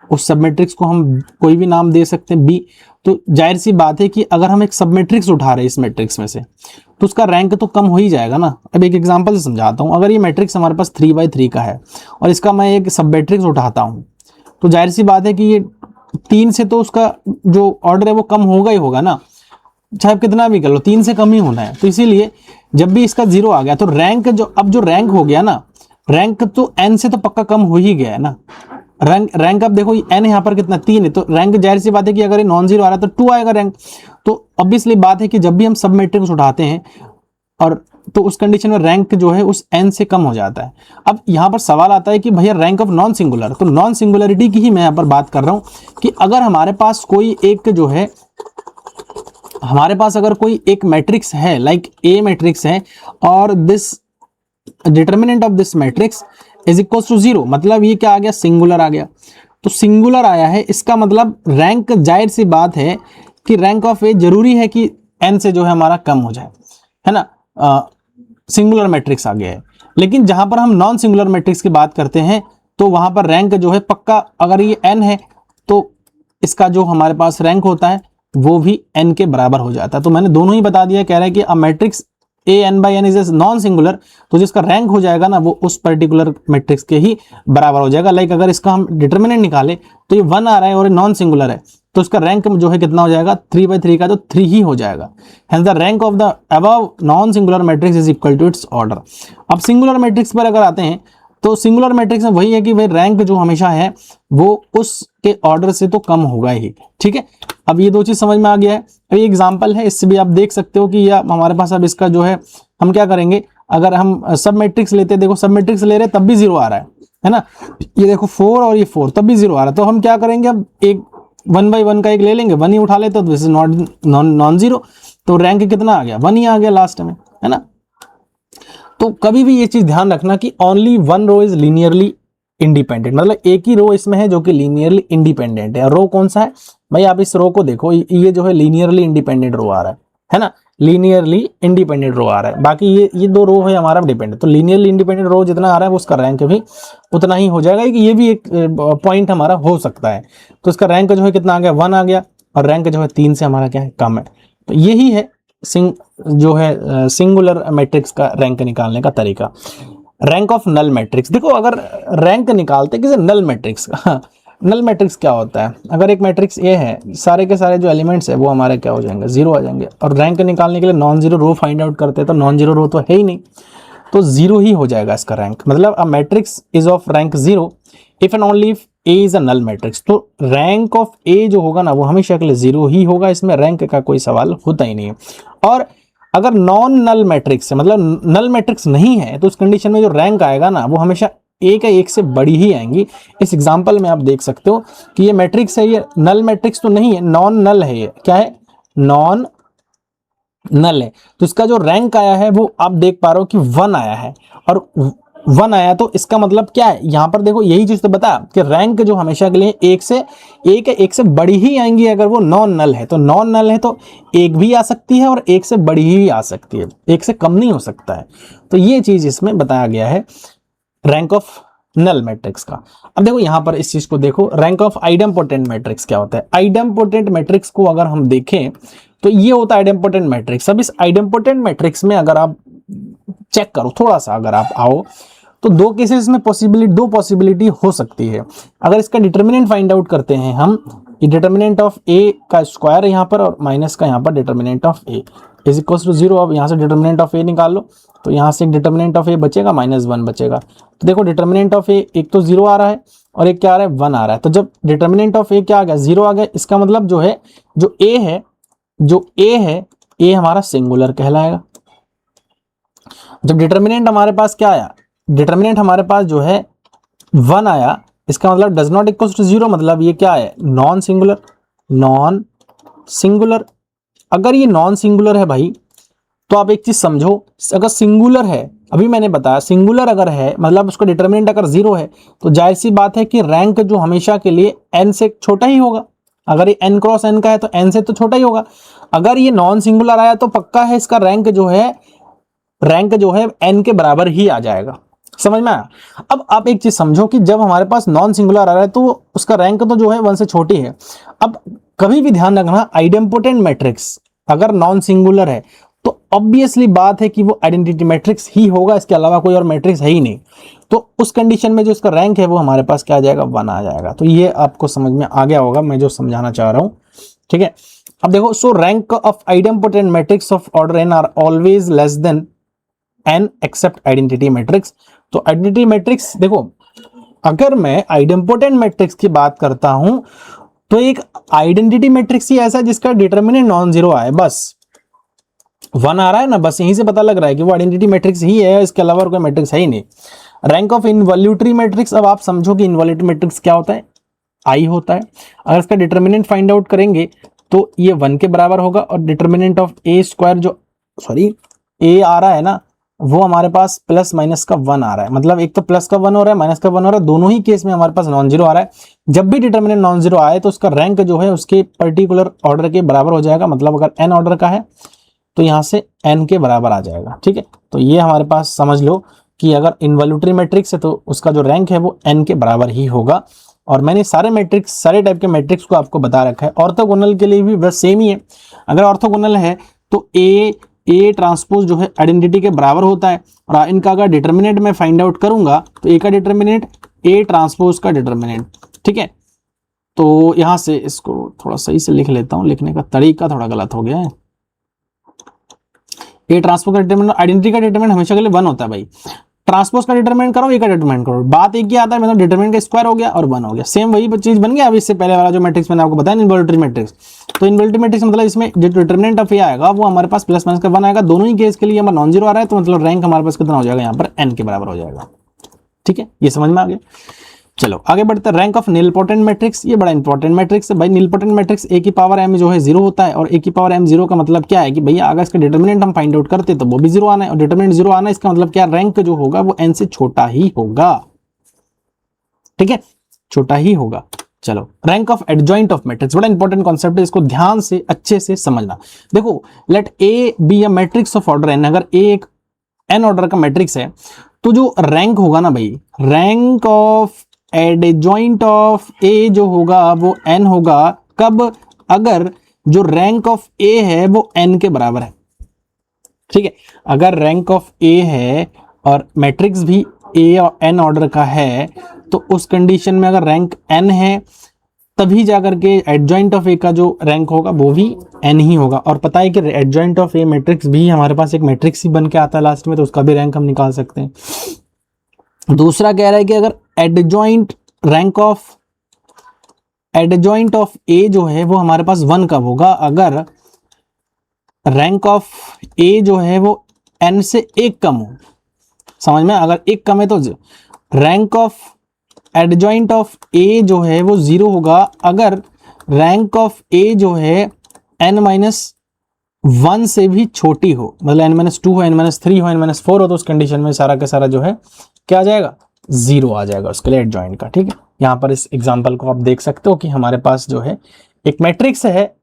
उस सब मैट्रिक्स को हम कोई भी नाम दे सकते हैं b। तो जाहिर सी बात है कि अगर हम एक सब मैट्रिक्स उठा रहे हैं इस मैट्रिक्स में से, तो उसका रैंक तो कम हो ही जाएगा ना। अब एक एग्जांपल से समझाता हूं। अगर ये मैट्रिक्स हमारे पास 3x3 का है और इसका मैं एक सब मैट्रिक्स उठाता हूं, तो जाहिर सी बात है कि ये 3 से तो उसका जो ऑर्डर है वो कम होगा ही होगा ना, चाहे कितना भी कर लो, 3 से कम ही होना है। तो इसीलिए जब भी इसका 0 आ गया तो रैंक जो रैंक हो गया ना, रैंक तो n से तो पक्का कम हो ही गया है ना। रैंक अब देखो n यहाँ पर कितना 3 है, तो रैंक जाहिर सी बात है कि अगर ये नॉन जीरो आ रहा है तो 2 आएगा रैंक। तो ऑब्वियसली बात है कि जब भी हम सब मैट्रिक्स उठाते हैं और तो उस कंडीशन में रैंक जो है उस n से कम हो जाता है। अब यहाँ पर सवाल आता है कि भैया रैंक ऑफ नॉन सिंगुलर, तो नॉन सिंगुलरिटी की ही मैं यहाँ पर बात कर रहा हूँ कि अगर हमारे पास कोई एक जो है, हमारे पास अगर कोई एक मैट्रिक्स है, लाइक ए मैट्रिक्स है, और this determinant of this matrix is equal to 0, मतलब ये क्या आ गया, सिंगुलर आ गया। तो सिंगुलर आया है, इसका मतलब रैंक, जाहिर सी बात है कि रैंक ऑफ ए जरूरी है कि n से जो है हमारा कम हो जाए, है ना। सिंगुलर मैट्रिक्स आ गया है। लेकिन जहां पर हम नॉन सिंगुलर मैट्रिक्स की बात करते हैं तो वहां पर रैंक जो है पक्का, अगर ये n है तो इसका जो हमारे पास रैंक होता है वो भी n के बराबर हो जाता है। तो मैंने दोनों ही बता दिया, कह रहा है कि a matrix A n by n is non singular, तो जिसका रैंक हो जाएगा ना वो उस पर्टिकुलर मैट्रिक्स के ही बराबर हो जाएगा। लाइक अगर इसका हम डिटर्मिनेंट निकाले तो ये 1 आ रहा है और नॉन सिंगुलर है, तो इसका रैंक जो है कितना हो जाएगा, 3/3 का, तो 3 ही हो जाएगा। Hence the rank of the above non singular matrix is equal to its order. अब सिंगुलर मैट्रिक्स पर अगर आते हैं तो सिंगुलर मैट्रिक्स में वही है कि भाई रैंक जो हमेशा है वो उसके ऑर्डर से तो कम होगा ही, ठीक है। अब ये दो चीज समझ में आ गया है। अब ये एग्जांपल है, इससे भी आप देख सकते हो कि या हमारे पास अब इसका जो है हम क्या करेंगे, अगर हम सब मैट्रिक्स लेते, देखो सब मैट्रिक्स ले रहे तब भी 0 आ रहा है ना। ये देखो 4 और ये 4 तब भी 0 आ रहा है, तो हम क्या करेंगे, अब एक 1/1 का एक ले लेंगे, 1 ही उठा लेते, तो दिस इज नॉन जीरो, तो रैंक कितना आ गया, 1 ही आ गया लास्ट में, है ना। तो कभी भी ये चीज ध्यान रखना कि only one row is linearly independent, मतलब एक ही रो इसमें है जो कि लीनियरली इंडिपेंडेंट है। रो कौन सा है भाई, आप इस रो को देखो, ये जो है लीनियरली इंडिपेंडेंट रो आ रहा है ना, लीनियरली इंडिपेंडेंट रो आ रहा है। बाकी ये दो रो है हमारा डिपेंडेंट, तो लीनियरली इंडिपेंडेंट रो जितना आ रहा है वो उसका रैंक भी उतना ही हो जाएगा। कि ये भी एक पॉइंट हमारा हो सकता है। तो इसका रैंक जो है कितना आ गया, 1 आ गया, और रैंक जो है 3 से हमारा क्या है, कम है। तो यही है जो है सिंगुलर मैट्रिक्स का रैंक निकालने का तरीका। रैंक ऑफ नल मैट्रिक्स, देखो अगर रैंक निकालते किसी नल मैट्रिक्स का, नल मैट्रिक्स क्या होता है, अगर एक मैट्रिक्स ए है, सारे के सारे जो एलिमेंट्स है वो हमारे क्या हो जाएंगे, 0 आ जाएंगे। और रैंक निकालने के लिए नॉन जीरो रो फाइंड आउट करते हैं, तो नॉन जीरो रो तो है ही नहीं, तो 0 ही हो जाएगा इसका रैंक। मतलब a matrix is of rank 0 if and only if A is a null matrix. तो रैंक ऑफ ए जो होगा ना वो हमेशा के लिए 0 ही होगा, इसमें रैंक का कोई सवाल होता ही नहीं है। और अगर नॉन नल मैट्रिक्स है, मतलब नल मैट्रिक्स नहीं है, तो उस कंडीशन में जो रैंक आएगा ना वो हमेशा ए का एक से बड़ी ही आएंगी। इस एग्जांपल में आप देख सकते हो कि ये मैट्रिक्स है, ये नल मैट्रिक्स तो नहीं है, नॉन नल है। ये क्या है, नॉन नल है। तो इसका जो रैंक आया है वो आप देख पा रहे हो कि 1 आया है, और 1 आया, तो इसका मतलब क्या है, यहां पर देखो यही चीज तो बता कि रैंक जो हमेशा के लिए एक से बड़ी ही आएंगी। अगर वो नॉन नल है, तो नॉन नल है तो एक भी आ सकती है और एक से बड़ी ही आ सकती है, एक से कम नहीं हो सकता है। तो ये चीज इसमें बताया गया है रैंक ऑफ नल मैट्रिक्स का। अब देखो यहां पर इस चीज को देखो, रैंक ऑफ आइडेम्पोटेंट मैट्रिक्स क्या होता है। आइडेम्पोटेंट मैट्रिक्स को अगर हम देखें तो ये होता है आइडेम्पोटेंट मैट्रिक्स। अब इस आइडेम्पोटेंट मैट्रिक्स में अगर आप चेक करो थोड़ा सा, अगर आप आओ तो दो केसेस में दो पॉसिबिलिटी हो सकती है। अगर इसका डिटर्मिनेंट फाइंड आउट करते हैं हम, डिटर्मिनेंट ऑफ ए का स्क्वायर यहाँ पर और माइनस का यहाँ पर determinant of A is equal to 0। अब यहाँ से डिटर्मिनेंट ऑफ ए निकाल लो, तो यहाँ से डिटर्मिनेंट ऑफ ए बचेगा, -1 बचेगा। तो देखो डिटर्मिनेंट ऑफ ए एक तो 0 आ रहा है और एक क्या आ रहा है, 1 आ रहा है। तो जब डिटर्मिनेंट ऑफ ए क्या आ गया, 0 आ गया, इसका मतलब जो है जो ए है ए हमारा सिंगुलर कहलाएगा। जब डिटर्मिनेंट हमारे पास क्या आया, डिटर्मिनेंट हमारे पास जो है 1 आया, इसका मतलब डज नॉट इक्वल टू 0, मतलब ये क्या है, नॉन सिंगुलर। नॉन सिंगुलर, अगर ये नॉन सिंगुलर है भाई तो आप एक चीज समझो, अगर सिंगुलर है, अभी मैंने बताया सिंगुलर अगर है मतलब उसका डिटर्मिनेंट अगर 0 है, तो जाहिर सी बात है कि रैंक जो हमेशा के लिए n से छोटा ही होगा, अगर ये n क्रॉस n का है तो n से तो छोटा ही होगा। अगर ये नॉन सिंगुलर आया तो पक्का है इसका रैंक जो है n के बराबर ही आ जाएगा। समझ में आया? अब आप एक चीज समझो कि जब हमारे पास नॉन सिंगुलर आ रहा है तो उसका रैंक तो जो है 1 से छोटी है। अब कभी भी ध्यान रखना, आइडेम्पोटेंट मैट्रिक्स अगर नॉन सिंगुलर है तो ऑब्वियसली बात है कि वो आइडेंटिटी मैट्रिक्स ही होगा, इसके अलावा कोई और मैट्रिक्स है ही नहीं। तो उस कंडीशन में जो इसका रैंक है वो हमारे पास क्या आ जाएगा, 1 आ जाएगा। तो ये आपको समझ में आ गया होगा मैं जो समझाना चाह रहा हूं, ठीक है। अब देखो, so rank of idempotent matrix of order n are always less than n except identity matrix. तो आइडेंटिटी मैट्रिक्स देखो, अगर मैं आइडेम्पोटेंट मैट्रिक्स की बात करता हूं तो एक आइडेंटिटी मैट्रिक्स ही ऐसा जिसका डिटरमिनेंट नॉन जीरो आए, बस 1 आ रहा है ना, बस यहीं से पता लग रहा है कि वो आइडेंटिटी मैट्रिक्स ही है, इसके अलावा कोई मैट्रिक्स है ही नहीं। रैंक ऑफ इनवॉल्यूटरी मैट्रिक्स, अब आप समझो कि इनवॉल्यूटरी मैट्रिक्स क्या होता है, आई होता है। अगर इसका डिटरमिनेंट फाइंड आउट करेंगे तो ये 1 के बराबर होगा, और डिटरमिनेंट ऑफ ए स्क्वायर जो ए आ रहा है ना, वो हमारे पास प्लस माइनस का 1 आ रहा है। मतलब एक तो प्लस का 1 हो रहा है, माइनस का 1 हो रहा है, दोनों ही केस में हमारे पास नॉन जीरो आ रहा है। जब भी डिटरमिनेंट नॉन जीरो आए तो उसका रैंक जो है उसके पर्टिकुलर ऑर्डर के बराबर हो जाएगा। मतलब अगर n ऑर्डर का है तो यहां से n के बराबर आ जाएगा, ठीक है। तो ये हमारे पास समझ लो कि अगर इनवॉल्यूटरी मैट्रिक्स है तो उसका जो रैंक है वो n के बराबर ही होगा। और मैंने सारे टाइप के मैट्रिक्स को आपको बता रखा है। ऑर्थोगोनल के लिए भी बस सेम ही है। अगर ऑर्थोगोनल है तो ए ट्रांसपोज जो है आइडेंटिटी के बराबर होता है, और इनका अगर डिटरमिनेंट मैं फाइंड आउट करूंगा तो ए का डिटरमिनेंट ए ट्रांसपोज का डिटरमिनेंट, ठीक है। तो यहां से इसको थोड़ा सही से लिख लेता हूं, लिखने का तरीका थोड़ा गलत हो गया है। ए ट्रांसपोज का डिटरमिनेंट, आइडेंटिटी का डिटरमिनेंट हमेशा के लिए 1 होता है भाई। ट्रांसपोज का डिटरमिनेंट करो, ए का डिटरमिनेंट करो, बात एक ही आता है, मतलब डिटरमिनेंट का स्क्वायर हो गया और 1 हो गया, सेम वही चीज बन गया। अब इससे पहले वाला जो मैट्रिक्स मैंने आपको बताया इनवॉल्यूटरी मैट्रिक्स, तो इनवॉल्यूटरी मैट्रिक्स मतलब इसमें जो डिटरमिनेंट ऑफ ए आएगा वो हमारे पास प्लस माइनस का 1 आएगा। दोनों ही केस के लिए हमारा नॉन जीरो आ रहा है, तो मतलब रैंक हमारे पास कितना हो जाएगा, यहाँ पर n के बराबर हो जाएगा, ठीक है। ये समझ में आ गया। चलो आगे बढ़ते हैं। रैंक ऑफ नीलपोटेंट मैट्रिक्स, ये बड़ा इंपॉर्टेंट मैट्रिक्स है भाई। नीलपोटेंट मैट्रिक्स ए की पावर m जो है 0 होता है, और ए की पावर m 0 का मतलब क्या है कि भैया अगर इसका डिटरमिनेंट हम फाइंड आउट करते तो वो भी 0 आना है, और डिटरमिनेंट 0 आना है इसका मतलब क्या, रैंक जो होगा वो n से छोटा ही होगा, ठीक है, छोटा ही होगा। चलो, rank of adjoint of matrix, बड़ा इंपॉर्टेंट कॉन्सेप्ट है, इसको ध्यान से अच्छे से समझना। देखो, let A be a matrix of order n, अगर ए एक n ऑर्डर का मैट्रिक्स है तो जो रैंक होगा ना भाई, rank of adjoint of A जो होगा वो n होगा। कब? अगर जो रैंक ऑफ ए है वो n के बराबर है, ठीक है। अगर रैंक ऑफ ए है और मैट्रिक्स भी ए और n ऑर्डर का है तो उस कंडीशन में अगर रैंक n है तभी जाकर के एडजॉइंट ऑफ ए का जो रैंक होगा वो भी n ही होगा। और पता है कि एडजॉइंट ऑफ ए मैट्रिक्स भी हमारे पास एक मैट्रिक्स ही बन के आता है लास्ट में, तो उसका भी रैंक हम निकाल सकते हैं। दूसरा कह रहा है कि अगर adjoint rank of adjoint of A जो है वो हमारे पास 1 कब होगा, अगर रैंक ऑफ ए जो है वो n से 1 कम हो। समझ में? अगर 1 कम है तो rank of adjoint of A जो है वो 0 होगा अगर रैंक ऑफ ए जो है n-1 से भी छोटी हो, मतलब n-2 हो, n-3 हो, n-4 हो, तो उस कंडीशन में सारा का सारा जो है क्या आ जाएगा, 0 आ जाएगा उसके लिए एडजॉइंट का, ठीक है। यहाँ पर इस एग्जांपल को आप देख सकते हो कि हमारे पास जो है एक मैट्रिक्स है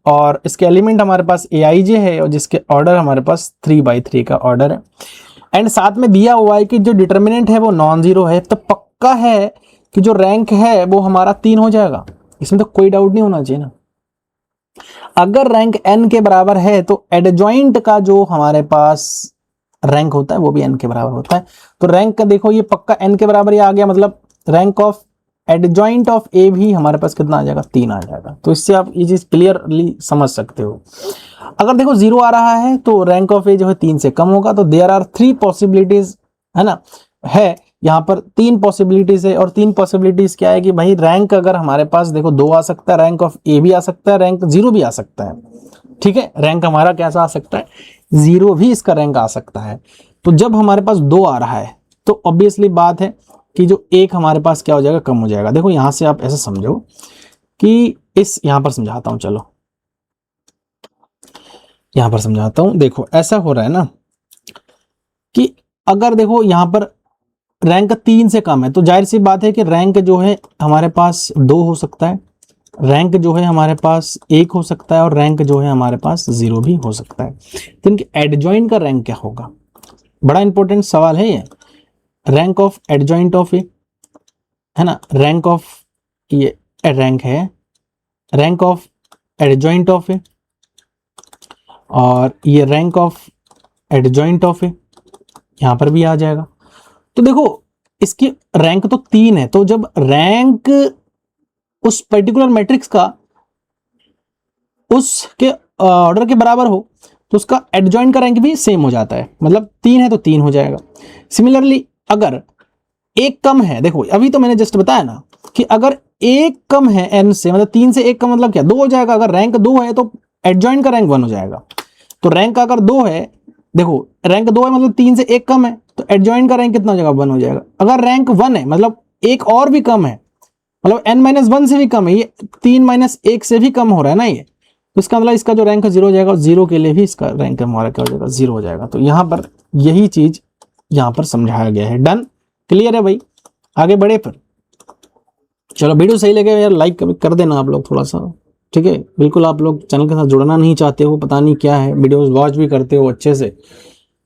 और इसके एलिमेंट हमारे पास aij है और जिसके ऑर्डर हमारे पास 3/3 का ऑर्डर है, एंड साथ में दिया हुआ है कि जो डिटर्मिनेंट है वो नॉन जीरो है। तो पक्का है कि जो रैंक है वो हमारा 3 हो जाएगा, इसमें तो कोई डाउट नहीं होना चाहिए ना। अगर रैंक n के बराबर है तो एडजॉइंट का जो हमारे पास रैंक होता है वो भी n के बराबर होता है। तो रैंक का देखो ये पक्का n के बराबर ही आ गया, मतलब रैंक ऑफ एडजॉइंट ऑफ ए भी हमारे पास कितना आ जाएगा, 3 आ जाएगा। तो इससे आप ये चीज क्लियरली समझ सकते हो। अगर देखो 0 आ रहा है तो रैंक ऑफ ए जो है 3 से कम होगा। तो देयर आर 3 पॉसिबिलिटीज, है ना, है यहाँ पर 3 पॉसिबिलिटीज है। और 3 पॉसिबिलिटीज क्या है कि भाई रैंक अगर हमारे पास देखो 2 आ सकता है, रैंक ऑफ ए भी आ सकता है, रैंक 0 भी आ सकता है, ठीक है। रैंक हमारा कैसा आ सकता है, 0 भी इसका रैंक आ सकता है। तो जब हमारे पास 2 आ रहा है तो ऑब्वियसली बात है कि जो 1 हमारे पास क्या हो जाएगा, कम हो जाएगा। देखो यहां से आप ऐसे समझो कि इस यहां पर समझाता हूं, चलो यहां पर समझाता हूं। देखो ऐसा हो रहा है ना कि अगर देखो यहां पर रैंक 3 से कम है तो जाहिर सी बात है कि रैंक जो है हमारे पास 2 हो सकता है, रैंक जो है हमारे पास 1 हो सकता है और रैंक जो है हमारे पास 0 भी हो सकता है। तो इनके एडजॉइंट का रैंक क्या होगा? बड़ा इंपॉर्टेंट सवाल है ये। Rank of adjoint of A, है ना, रैंक ऑफ, ये रैंक है, रैंक ऑफ एडजॉइंट ऑफ ए, और ये रैंक ऑफ एडजॉइंट ऑफ ए यहां पर भी आ जाएगा। तो देखो इसकी रैंक तो 3 है, तो जब रैंक उस पर्टिकुलर मैट्रिक्स का उसके ऑर्डर के बराबर हो तो उसका एडजॉइंट का रैंक भी सेम हो जाता है, मतलब 3 है तो 3 हो जाएगा। सिमिलरली अगर एक कम है, देखो अभी तो मैंने जस्ट बताया ना कि अगर एक कम है n से, मतलब 3 से एक कम मतलब क्या, 2 हो जाएगा। अगर रैंक 2 है तो एडजॉइंट का रैंक 1 हो जाएगा। तो रैंक अगर 2 है, देखो रैंक 2 है मतलब 3 से एक कम है, तो एडजॉइंट का रैंक कितना हो जाएगा? 1 हो जाएगा। अगर रैंक 1 है मतलब एक और भी कम है, मतलब n-1 से भी कम है, ये 3-1 से भी कम हो रहा है ना ये, तो इसका मतलब इसका जो रैंक है 0 हो जाएगा, और 0 के लिए भी इसका रैंक हमारा क्या हो जाएगा? 0 हो जाएगा। तो यहाँ पर यही चीज यहाँ पर समझाया गया है। डन, क्लियर है भाई? आगे बढ़े फिर। चलो वीडियो सही लगे यार लाइक कर देना आप लोग थोड़ा सा, ठीक है? बिल्कुल आप लोग चैनल के साथ जुड़ना नहीं चाहते हो, पता नहीं क्या है, वीडियोस वॉच भी करते हो अच्छे से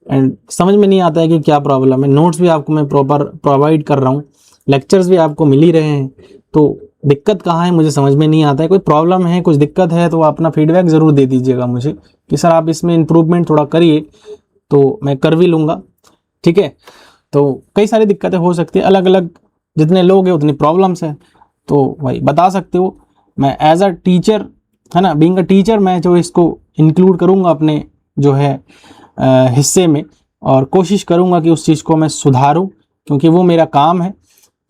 एंड समझ में नहीं आता है कि क्या प्रॉब्लम है। नोट्स भी आपको मैं प्रॉपर प्रोवाइड कर रहा हूँ, लेक्चर्स भी आपको मिल ही रहे हैं, तो दिक्कत कहाँ है मुझे समझ में नहीं आता है। कोई प्रॉब्लम है, कुछ दिक्कत है तो अपना फीडबैक ज़रूर दे दीजिएगा मुझे कि सर आप इसमें इम्प्रूवमेंट थोड़ा करिए, तो मैं कर भी लूँगा, ठीक है? तो कई सारी दिक्कतें हो सकती है, अलग अलग जितने लोग हैं उतनी प्रॉब्लम्स हैं, तो भाई बता सकते हो। मैं एज अ टीचर, है ना, बीइंग अ टीचर, मैं जो इसको इंक्लूड करूँगा अपने जो है हिस्से में, और कोशिश करूँगा कि उस चीज़ को मैं सुधारूँ, क्योंकि वो मेरा काम है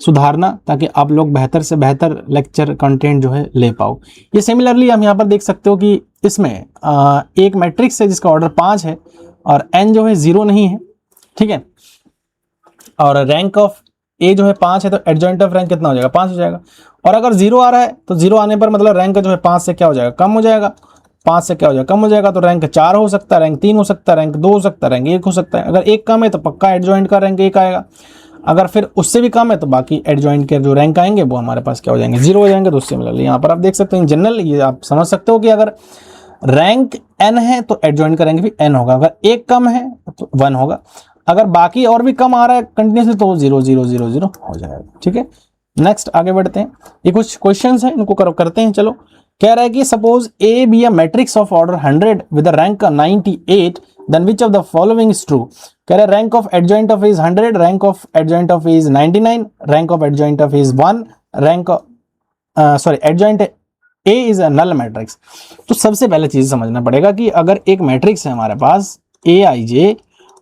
सुधारना, ताकि आप लोग बेहतर से बेहतर लेक्चर कंटेंट जो है ले पाओ। ये सिमिलरली हम यहाँ पर देख सकते हो कि इसमें एक मैट्रिक्स है जिसका ऑर्डर 5 है और n जो है 0 नहीं है, ठीक है? और रैंक ऑफ ए जो है 5 है, तो एडजॉइंट ऑफ रैंक कितना हो जाएगा? 5 हो जाएगा। और अगर 0 आ रहा है तो 0 आने पर मतलब रैंक जो है 5 से क्या हो जाएगा? कम हो जाएगा। 5 से क्या हो जाएगा? कम हो जाएगा। तो रैंक 4 हो सकता है, रैंक 3 हो सकता है, रैंक 2 हो सकता है, रैंक 1 हो सकता है। अगर 1 कम है तो पक्का एडजॉइंट का रैंक 1 आएगा। अगर फिर उससे भी कम है तो बाकी एडजॉइंट के जो रैंक आएंगे वो हमारे पास क्या हो जाएंगे? 0 हो जाएंगे। तो उससे मिलकर यहाँ पर आप देख सकते हैं जनरल, ये आप समझ सकते हो कि अगर रैंक n है तो एडजॉइंट का रैंक भी n होगा। अगर एक कम है तो 1 होगा। अगर बाकी और भी कम आ रहा है कंटिन्यूसली तो 0 0 0 0 हो जाएगा, ठीक है? नेक्स्ट आगे बढ़ते हैं। ये कुछ क्वेश्चंस हैं, इनको करते हैं। चलो, कह रहा है कि suppose A be a matrix of order 100 with a rank 98, then which of the following is true? कह रहा है rank of adjoint of is 100, rank of adjoint of is 99, rank of adjoint of is 1, rank sorry adjoint A is a null matrix. तो सबसे पहले चीज समझना पड़ेगा कि अगर एक मैट्रिक्स है हमारे पास ए आई जे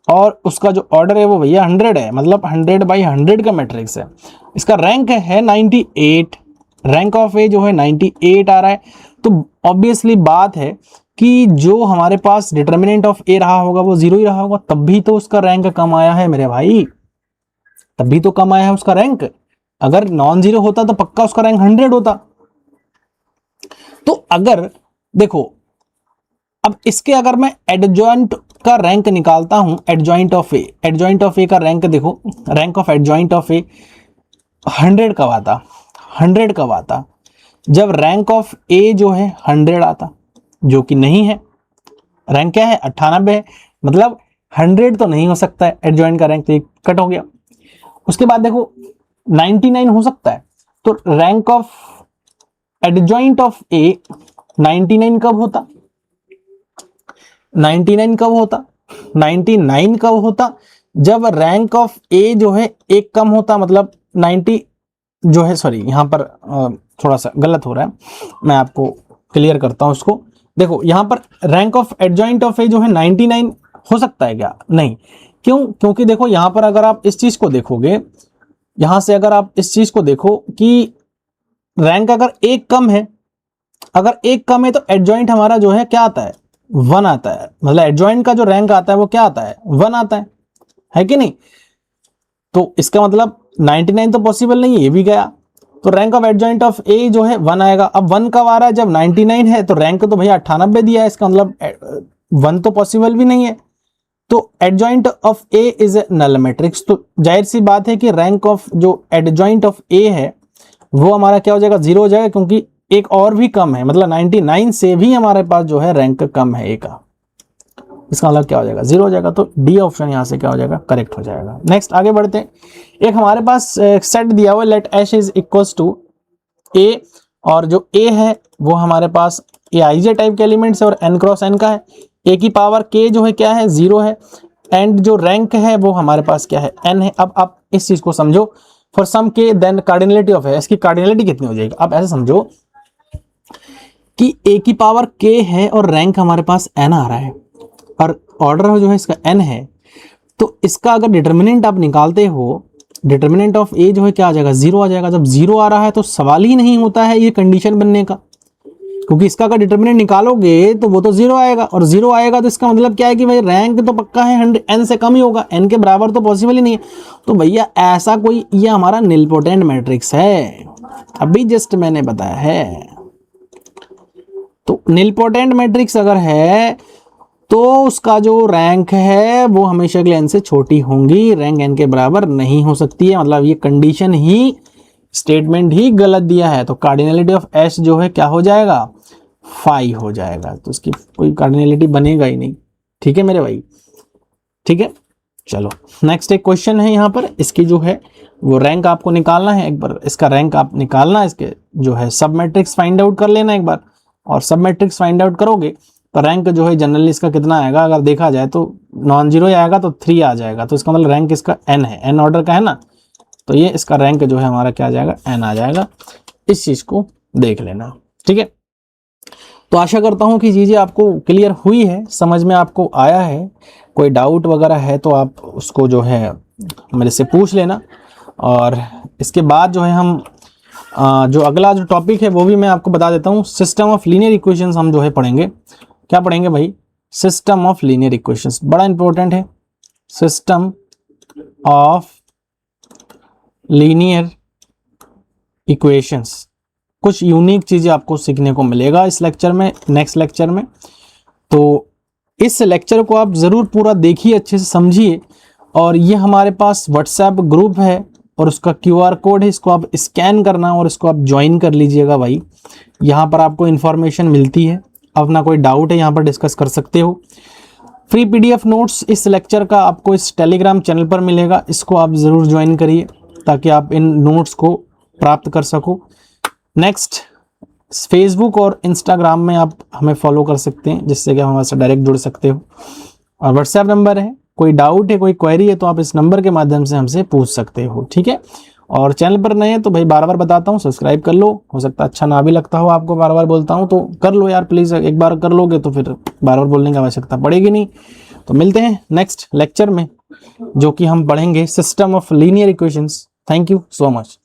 और उसका जो ऑर्डर है वो भैया 100 है, मतलब 100/100 का मैट्रिक्स है, इसका रैंक है 98, रैंक ऑफ ए जो है 98 आ रहा है, तो ऑब्वियसली बात है कि जो हमारे पास डिटर्मिनेंट ऑफ ए रहा होगा वो 0 ही रहा होगा, तब भी तो उसका रैंक कम आया है मेरे भाई, तब भी तो कम आया है उसका रैंक। अगर नॉन जीरो होता तो पक्का उसका रैंक 100 होता। तो अगर देखो, अब इसके अगर मैं एडजॉइंट का रैंक निकालता हूं, adjoint of A, adjoint of A का रैंक देखो, rank of adjoint of A 100 कब आता? 100 कब आता? जब रैंक ऑफ ए जो है 100 आता, जो कि नहीं है। रैंक क्या है? 98 है, मतलब 100 तो नहीं हो सकता है एडजॉइंट का रैंक, तो कट हो गया। उसके बाद देखो 99 हो सकता है, तो रैंक ऑफ एडजॉइंट ऑफ ए 99 कब होता? 99 कब होता? 99 कब होता? जब रैंक ऑफ ए जो है एक कम होता, मतलब 90 जो है, सॉरी यहां पर थोड़ा सा गलत हो रहा है, मैं आपको क्लियर करता हूं उसको। देखो यहां पर rank of adjoint of A जो है 99 हो सकता है क्या? नहीं। क्यों? क्योंकि देखो यहां पर अगर आप इस चीज को देखोगे, यहां से अगर आप इस चीज को देखो कि रैंक अगर एक कम है, अगर एक कम है तो एडजॉइंट हमारा जो है क्या आता है? 1 आता है, मतलब एडजॉइंट का जो रैंक आता है वो क्या आता है? 1 आता है कि नहीं? तो इसका मतलब 99 तो पॉसिबल नहीं है, ये भी गया। तो rank of adjoint of A जो है 1 आएगा। अब 1 कब आ रहा है? जब 99 है, तो रैंक तो भैया 98 दिया है, इसका मतलब 1 तो पॉसिबल भी नहीं है। तो adjoint of A is a null matrix, तो जाहिर सी बात है कि रैंक ऑफ जो एडजॉइंट ऑफ ए है वो हमारा क्या हो जाएगा? 0 हो जाएगा, क्योंकि एक और भी कम है, मतलब 99 से भी हमारे पास जो है रैंक कम है ए का, इसका मतलब क्या हो जाएगा, 0 हो जाएगा। तो डी ऑप्शन यहाँ से क्या हो जाएगा, करेक्ट हो जाएगा। नेक्स्ट आगे बढ़ते हैं। एक हमारे पास सेट दिया हुआ, let H is equals to A, और जो ए है वो हमारे पास ए आई जे टाइप के एलिमेंट्स है और एन क्रॉस एन का है। ए की पावर के जो है क्या है, 0 है, एंड जो रैंक है वो हमारे पास क्या है, एन है। अब आप इस चीज को समझो, फॉर सम के देन कार्डिनलिटी ऑफ है, इसकी कार्डिनलिटी कितनी हो जाएगी। अब ऐसे समझो कि ए की पावर के है और रैंक हमारे पास एन आ रहा है और ऑर्डर जो है इसका एन है, तो इसका अगर डिटर्मिनेंट आप निकालते हो, डिटर्मिनेंट ऑफ ए जो है क्या आ जाएगा, 0 आ जाएगा। जब 0 आ रहा है तो सवाल ही नहीं होता है ये कंडीशन बनने का, क्योंकि इसका अगर डिटर्मिनेंट निकालोगे तो वो तो 0 आएगा, और 0 आएगा तो इसका मतलब क्या है कि भाई रैंक तो पक्का है 100, एन से कम ही होगा, एन के बराबर तो पॉसिबल ही नहीं है। तो भैया ऐसा कोई, ये हमारा निलपोटेंट मैट्रिक्स है, अभी जस्ट मैंने बताया है। तो निलपोटेंट मैट्रिक्स अगर है तो उसका जो रैंक है वो हमेशा के लिए एन से छोटी होंगी, रैंक एन के बराबर नहीं हो सकती है, मतलब ये कंडीशन ही, स्टेटमेंट ही गलत दिया है। तो कार्डिनलिटी ऑफ एस जो है क्या हो जाएगा, 5 हो जाएगा, तो इसकी कोई कार्डिनलिटी बनेगा ही नहीं। ठीक है मेरे भाई, ठीक है। चलो नेक्स्ट एक क्वेश्चन है यहाँ पर, इसकी जो है वो रैंक आपको निकालना है, एक बार इसका रैंक आप निकालना, इसके जो है सब मैट्रिक्स फाइंड आउट कर लेना एक बार, और सब मैट्रिक्स फाइंड आउट करोगे तो रैंक जो है जनरली इसका कितना आएगा, अगर देखा जाए तो नॉन जीरो आएगा तो 3 आ जाएगा, तो इसका मतलब रैंक इसका एन है, एन ऑर्डर का है ना, तो ये इसका रैंक जो है हमारा क्या आ जाएगा, एन आ जाएगा। इस चीज को देख लेना, ठीक है। तो आशा करता हूं कि चीजें आपको क्लियर हुई है, समझ में आपको आया है। कोई डाउट वगैरह है तो आप उसको जो है मेरे से पूछ लेना, और इसके बाद जो है हम जो अगला जो टॉपिक है वो भी मैं आपको बता देता हूँ। सिस्टम ऑफ लीनियर इक्वेशंस हम जो है पढ़ेंगे। क्या पढ़ेंगे भाई, सिस्टम ऑफ लीनियर इक्वेशंस, बड़ा इंपॉर्टेंट है। सिस्टम ऑफ लीनियर इक्वेशंस, कुछ यूनिक चीजें आपको सीखने को मिलेगा इस लेक्चर में, नेक्स्ट लेक्चर में। तो इस लेक्चर को आप जरूर पूरा देखिए, अच्छे से समझिए। और ये हमारे पास व्हाट्सएप ग्रुप है और उसका QR कोड है, इसको आप स्कैन करना और इसको आप ज्वाइन कर लीजिएगा भाई। यहाँ पर आपको इन्फॉर्मेशन मिलती है, अपना कोई डाउट है यहाँ पर डिस्कस कर सकते हो। फ्री PDF नोट्स इस लेक्चर का आपको इस टेलीग्राम चैनल पर मिलेगा, इसको आप ज़रूर ज्वाइन करिए ताकि आप इन नोट्स को प्राप्त कर सको। नेक्स्ट, फेसबुक और इंस्टाग्राम में आप हमें फॉलो कर सकते हैं, जिससे कि हमारे साथ डायरेक्ट जुड़ सकते हो। और व्हाट्सएप नंबर है, कोई डाउट है, कोई क्वेरी है तो आप इस नंबर के माध्यम से हमसे पूछ सकते हो, ठीक है। और चैनल पर नए हैं तो भाई बार बार बताता हूँ, सब्सक्राइब कर लो। हो सकता है अच्छा ना भी लगता हो आपको, बार बार बोलता हूँ तो कर लो यार प्लीज़, एक बार कर लोगे तो फिर बार बार बोलने की आवश्यकता पड़ेगी नहीं। तो मिलते हैं नेक्स्ट लेक्चर में, जो कि हम पढ़ेंगे system of linear equations. Thank you so much.